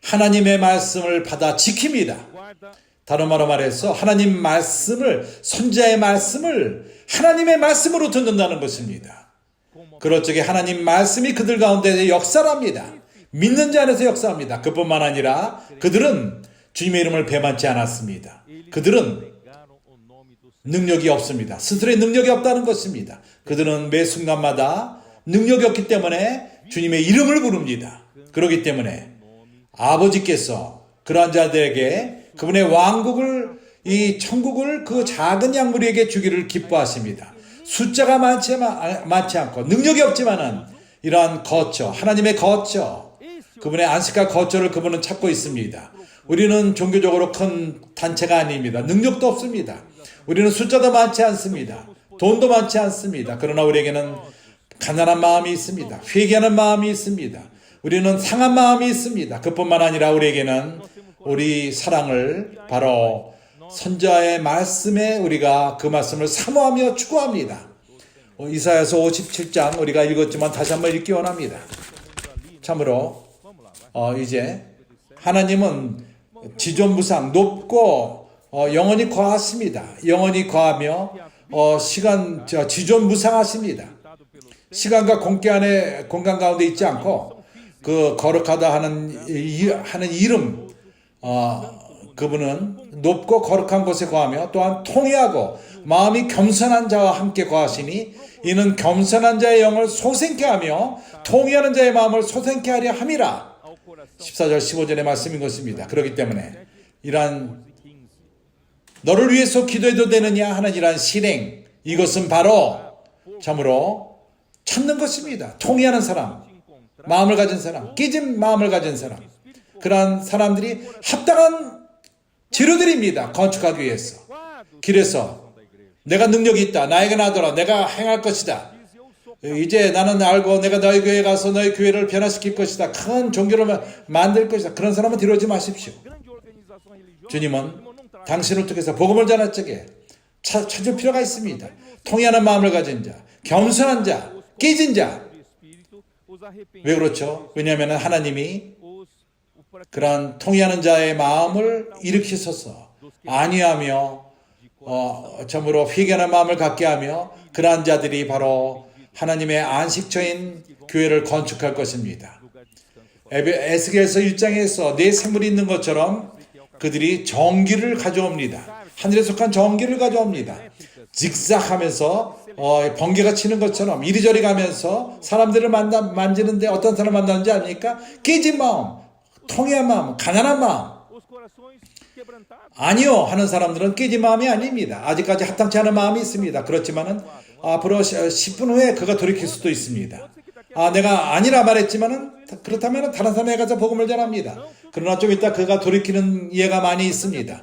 하나님의 말씀을 받아 지킵니다. Guarda 다른 말로 말해서 하나님 말씀을, 선지자의 말씀을 하나님의 말씀으로 듣는다는 것입니다. 그럴 적에 하나님 말씀이 그들 가운데 역사합니다. 믿는 자 안에서 역사합니다. 그뿐만 아니라 그들은 주님의 이름을 배반치 않았습니다. 그들은 negaram o nome do Senhor. 능력이 없습니다. 스스로의 능력이 없다는 것입니다. 그들은 매 순간마다 능력이 없기 때문에 주님의 이름을 부릅니다. 그렇기 때문에 아버지께서 그러한 자들에게 그분의 왕국을, 이 천국을 그 작은 양무리에게 주기를 기뻐하십니다. 숫자가 많지 않고 능력이 없지만은 이러한 거처, 하나님의 거처, 그분의 안식할 거처를 그분은 찾고 있습니다. 우리는 종교적으로 큰 단체가 아닙니다. 능력도 없습니다. 우리는 숫자도 많지 않습니다. 돈도 많지 않습니다. 그러나 우리에게는 가난한 마음이 있습니다. 회개하는 마음이 있습니다. 우리는 상한 마음이 있습니다. 그뿐만 아니라 우리에게는 우리 사랑을 바로 선지자의 말씀에 우리가 그 말씀을 사모하며 추구합니다. 이사야서 57장 우리가 읽었지만 다시 한번 읽기 원합니다. 참으로 이제 하나님은 지존무상 높고 영원히 거하십니다. 영원히 거하며 지존무상하십니다. 시간과 공간 가운데 있지 않고 그 거룩하다 하는 이름, 그분은 높고 거룩한 곳에 거하며 또한 통회하고 마음이 겸손한 자와 함께 거하시니 이는 겸손한 자의 영을 소생케 하며 통회하는 자의 마음을 소생케 하려 함이라. 14절 15절의 말씀인 것입니다. 그렇기 때문에 이러한 너를 위해서 기도해도 되느냐 하는 이러한 실행, 이것은 바로 참으로 찾는 것입니다. 통회하는 사람, 마음을 가진 사람, 깨진 마음을 가진 사람, 그러한 사람들이 합당한 재료들입니다. 건축하기 위해서. 길에서 내가 능력이 있다, 나에게 나더라, 내가 행할 것이다, 이제 나는 알고 내가 너희 교회에 가서 너희 교회를 변화시킬 것이다, 큰 종교를 만들 것이다, 그런 사람은 뒤로지 마십시오. 주님은 당신을 통해서 복음을 전할 적에 찾을 필요가 있습니다. 통회하는 마음을 가진 자, 겸손한 자, 깨진 자. 왜 그렇죠? 왜냐하면 하나님이 그러한 통회하는 자의 마음을 일으키셔서 안위하며 참으로 회개하는 마음을 갖게 하며 그러한 자들이 바로 하나님의 안식처인 교회를 건축할 것입니다. 에스겔서 1장에서 내 생물이 있는 것처럼 그들이 정기를 가져옵니다. 하늘에 속한 정기를 가져옵니다. 직삭하면서 번개가 치는 것처럼 이리저리 가면서 사람들을 만지는데 어떤 사람 만나는지 아닙니까? 깨진 마음, 통회한 마음, 가난한 마음. 아니요 하는 사람들은 깨진 마음이 아닙니다. 아직까지 합당치 않은 마음이 있습니다. 그렇지만은 앞으로 10분 후에 그가 돌이킬 수도 있습니다. 내가 아니라 말했지만은 그렇다면 다른 사람에 가서 복음을 전합니다. 그러나 좀 이따 그가 돌이키는 예가 많이 있습니다.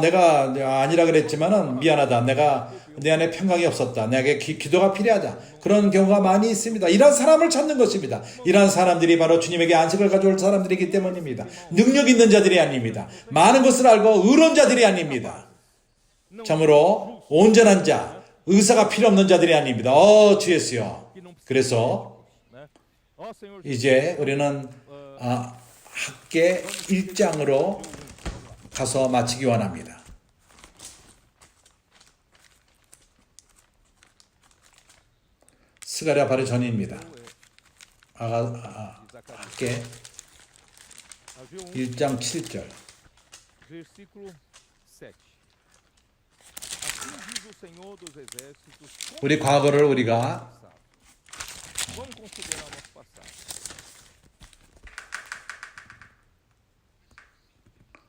내가 아니라 그랬지만은 미안하다, 내가 내 안에 평강이 없었다, 내게 기도가 필요하다, 그런 경우가 많이 있습니다. 이런 사람을 찾는 것입니다. 이런 사람들이 바로 주님에게 안식을 가져올 사람들이기 때문입니다. 능력 있는 자들이 아닙니다. 많은 것을 알고 의로운 자들이 아닙니다. 참으로 온전한 자, 의사가 필요 없는 자들이 아닙니다. 주 예수여, 그래서 né? Ó Senhor 이제 우리는 학계 1장으로 가서 마치기 원합니다. 스가랴 바로 전입니다. 학계 Ageu 1장 7절. versículo 7. Assim diz o Senhor dos Exércitos. 우리 과거를 우리가 Vamos considerar o nosso passado.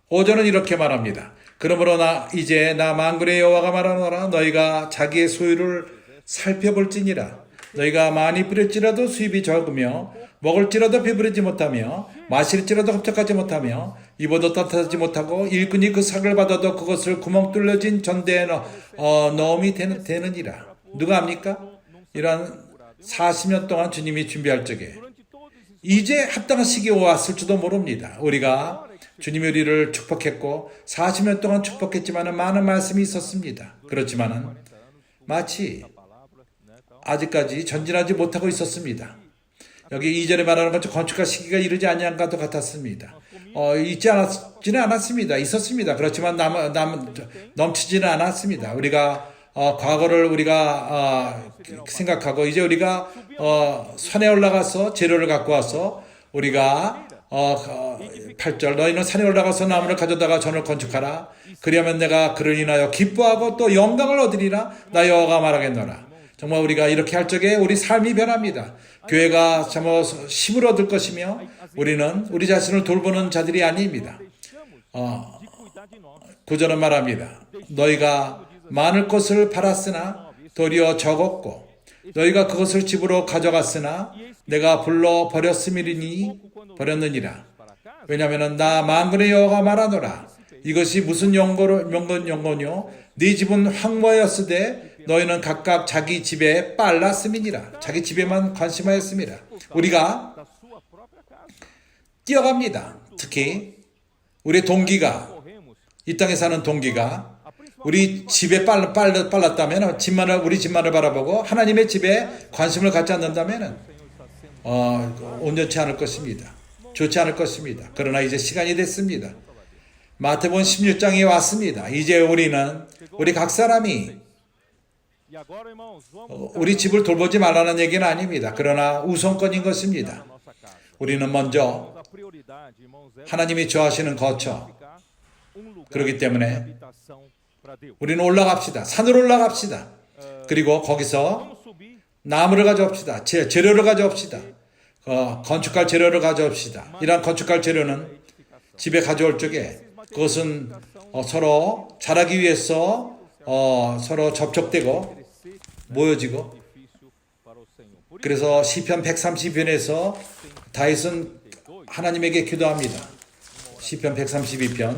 5절은 이렇게 말합니다. 그러므로 이제 나 만군의 여호와가 말하노라. 너희가 자기의 소유를 살펴볼지니라. 너희가 많이 뿌렸지라도 수입이 적으며 먹을지라도 배부르지 못하며 마실지라도 흡족하지 못하며 입어도 따뜻하지 못하고 일꾼이 그 삭을 받아도 그것을 구멍 뚫려진 전대에 넣음이 되느니라. 누가 합니까? 이런 40년 동안 주님이 준비할 적에 Durante todos esses 이제 합당한 시기가 왔을지도 모릅니다. 우리가 주님이 우리를 축복했고 40년 동안 축복했지만 많은 말씀이 있었습니다. 그렇지만 마치 palavras, né, tal. 아직까지 전진하지 못하고 있었습니다. 여기 2절에 말하는 것처럼 건축할 시기가 이르지 아니한 것도 같았습니다. 있지 않았지는 않았습니다. 있었습니다. 그렇지만 넘치지는 않았습니다. 우리가 과거를 우리가 생각하고 이제 우리가 산에 올라가서 재료를 갖고 와서 우리가 8절 너희는 산에 올라가서 나무를 가져다가 전을 건축하라. 그리하면 내가 그를 인하여 기뻐하고 또 영광을 얻으리라. 나 여호와가 말하겠노라. 정말 우리가 이렇게 할 적에 우리 삶이 변합니다. 교회가 정말 힘을 얻을 것이며 우리는 우리 자신을 돌보는 자들이 아닙니다. Deixamos de cuidar de nós. 9절은 말합니다. 너희가 많을 것을 팔았으나 도리어 적었고 너희가 그것을 집으로 가져갔으나 내가 불러 버렸음이니 버렸느니라. 왜냐하면 나 만군의 여호와가 말하노라. 이것이 무슨 명건요? 네 집은 황무하였으되 너희는 각각 자기 집에 빨랐음이니라. 자기 집에만 관심하였습니다. 우리가 Da sua própria casa. 뛰어갑니다. 특히 우리 동기가 Corremos. 이 땅에 사는 동기가 A principal 우리 집에 빨랐다면 우리 집만을 바라보고 하나님의 집에 관심을 갖지 않는다면 온전치 않을 것입니다. 좋지 않을 것입니다. 그러나 이제 시간이 됐습니다. 마태복음 16장에 왔습니다. 이제 우리 각 사람이 E agora, irmãos, vamos 우리 집을 돌보지 말라는 얘기는 아닙니다. 그러나 우선권인 것입니다. na nossa casa. 우리는 먼저 A prioridade, irmãos, é 하나님이 좋아하시는 거처, ficar lugar 그렇기 때문에 de habitação para Deus. 우리는 올라갑시다. 산으로 올라갑시다. 그리고 거기서 Vamos subir 나무를 가져옵시다. 재료를 가져옵시다. 건축할 재료를 가져옵시다. 이러한 건축할 재료는 집에 가져올 적에 그것은 서로 자라기 위해서 서로 접촉되고 모여지고 edifício para o Senhor. Por isso, 그래서 시편 132편에서 다윗은 하나님에게 기도합니다. 시편 132편 132.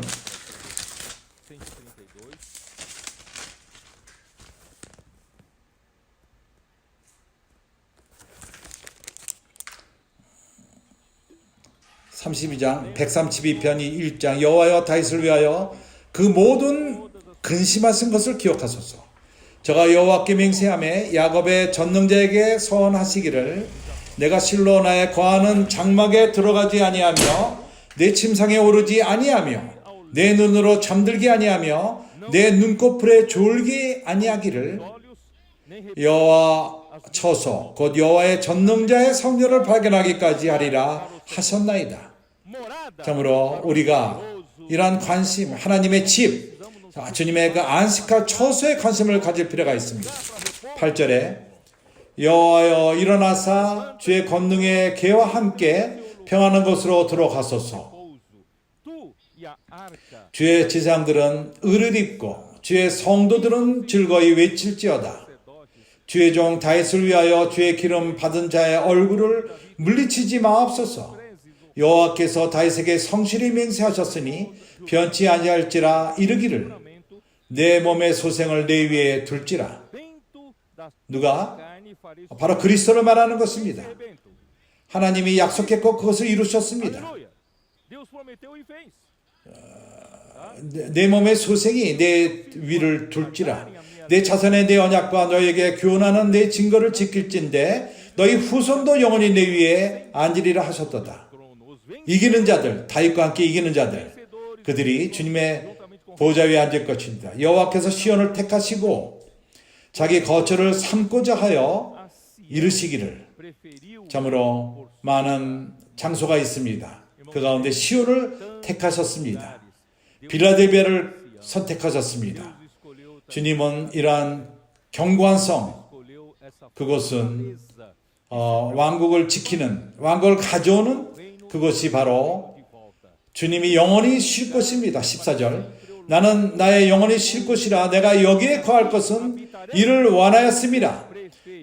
32장 132편이 1장 여호와여 다윗을 위하여 그 모든 근심하신 것을 기억하소서. 저가 여호와께 맹세하며 야곱의 전능자에게 서원하시기를 내가 실로 나의 거하는 장막에 들어가지 아니하며 내 침상에 오르지 아니하며 내 눈으로 잠들기 아니하며 내 눈꺼풀에 졸기 아니하기를 olhos, nem 여호와 처소 곧 여호와의 전능자의 성녀를 발견하기까지 하리라 하셨나이다. morada. 그러므로 우리가 이러한 관심, 하나님의 집, 주님의 그 안식할 처소에 관심을 가질 필요가 있습니다. 8절에 여호와여 일어나사 주의 권능의 개와 함께 평안한 곳으로 들어가소서. Pouso. Tu e a arca. 주의 지상들은 의를 입고 주의 성도들은 즐거이 외칠지어다. 주의 종 다윗을 위하여 주의 기름 받은 자의 얼굴을 물리치지 마옵소서. 여호와께서 다윗에게 성실히 맹세하셨으니 변치 아니할지라 이르기를 내 몸의 소생을 내 위에 둘지라. Dentro da 누가? carne farei 바로 그리스도를 말하는 것입니다. rebento. 하나님이 약속했고 그것을 이루셨습니다. Aleluia. Deus prometeu e fez. 내 몸의 소생이 내 위를 둘지라. 내 자손의 내 언약과 너에게 교훈하는 내 증거를 지킬진대 너희 후손도 영원히 내 위에 앉으리라 하셨도다. 이기는 자들, 다윗과 함께 이기는 자들, 그들이 주님의 보좌 위에 앉을 것입니다. 여호와께서 시온을 택하시고 자기 거처를 삼고자 하여 이르시기를. 참으로 많은 장소가 있습니다. 그 가운데 시온을 택하셨습니다. 빌라델비아를 선택하셨습니다. 주님은 이러한 견고한 성, 그것은 왕국을 지키는, 왕국을 가져오는 그것이 바로 주님이 영원히 쉴 것입니다. 14절. 나는 나의 영원히 쉴 곳이라 내가 여기에 거할 것은 이를 원하였습니다.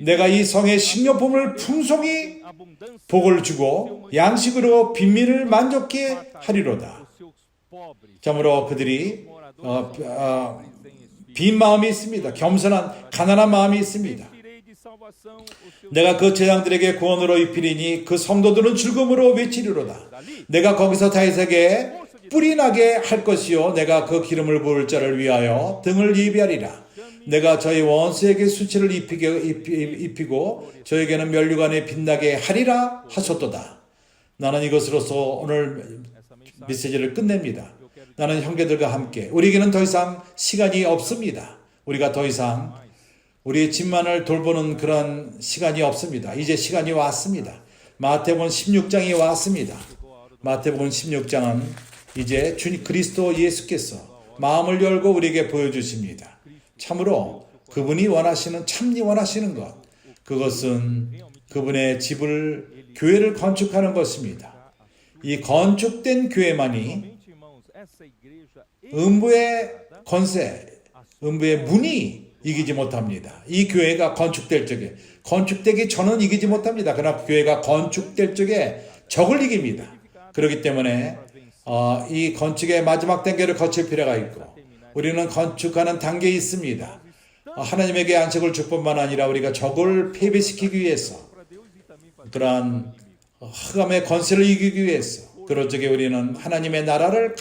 내가 이 성의 식료품을 풍성히 복을 주고 양식으로 빈민을 만족케 하리로다. 참으로 그들이 빈 마음이 있습니다. 겸손한 가난한 마음이 있습니다. 내가 그 제장들에게 구원으로 입히리니 그 성도들은 즐거움으로 외치리로다. 내가 거기서 다윗에게 뿔이 나게 할 것이요 내가 그 기름을 부을 자를 위하여 등을 예비하리라. 내가 저희 원수에게 수치를 입히고 저에게는 면류관에 빛나게 하리라 하셨도다. 나는 이것으로서 오늘 메시지를 끝냅니다. 나는 형제들과 함께 우리에게는 더 이상 시간이 없습니다. 우리가 더 이상 우리의 집만을 돌보는 그런 시간이 없습니다. 이제 시간이 왔습니다. 마태복음 16장이 왔습니다. 마태복음 16장은 이제 주님 그리스도 예수께서 마음을 열고 우리에게 보여주십니다. 참으로 그분이 원하시는 참 원하시는 것, 그것은 그분의 집을 교회를 건축하는 것입니다. 이 건축된 교회만이 음부의 권세, 음부의 문이 이기지 못합니다. 이 교회가 건축될 적에, 건축되기 전은 이기지 못합니다. 그러나 교회가 건축될 적에 적을 이깁니다. 그렇기 때문에 이 건축의 마지막 단계를 거칠 필요가 있고 우리는 건축하는 단계에 있습니다. 하나님에게 안식을 줄 뿐만 아니라 우리가 적을 패배시키기 위해서 그러한 흑암의 권세를 이기기 위해서 그럴 적에 우리는 하나님의 나라를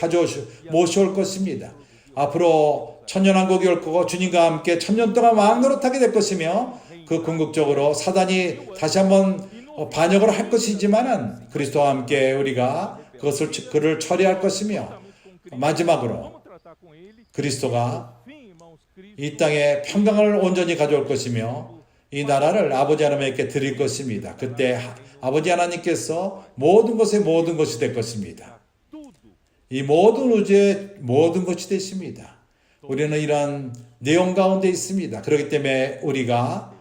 모셔올 것입니다. 앞으로 천년왕국이 올 거고 주님과 함께 천년 동안 왕노릇하게 될 것이며 그 궁극적으로 사단이 다시 한번 반역을 할 것이지만은 그리스도와 함께 우리가 그를 처리할 것이며 마지막으로 그리스도가 이 땅에 평강을 온전히 가져올 것이며 이 나라를 아버지 하나님께 드릴 것입니다. 그때 아버지 하나님께서 모든 것에 모든 것이 될 것입니다. 이 모든 우주의 모든 것이 되십니다. 우리는 이런 내용 가운데 있습니다. 그렇기 때문에 우리가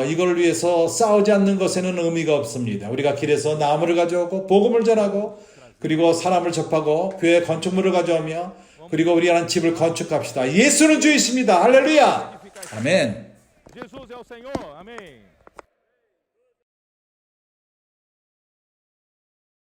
이걸 위해서 싸우지 않는 것에는 의미가 없습니다. 우리가 길에서 나무를 가져오고 복음을 전하고 그리고 사람을 접하고 교회 건축물을 가져오며 그리고 우리는 집을 건축합시다. 예수는 주이십니다. 할렐루야. 아멘. Jesus é o Senhor. Amém.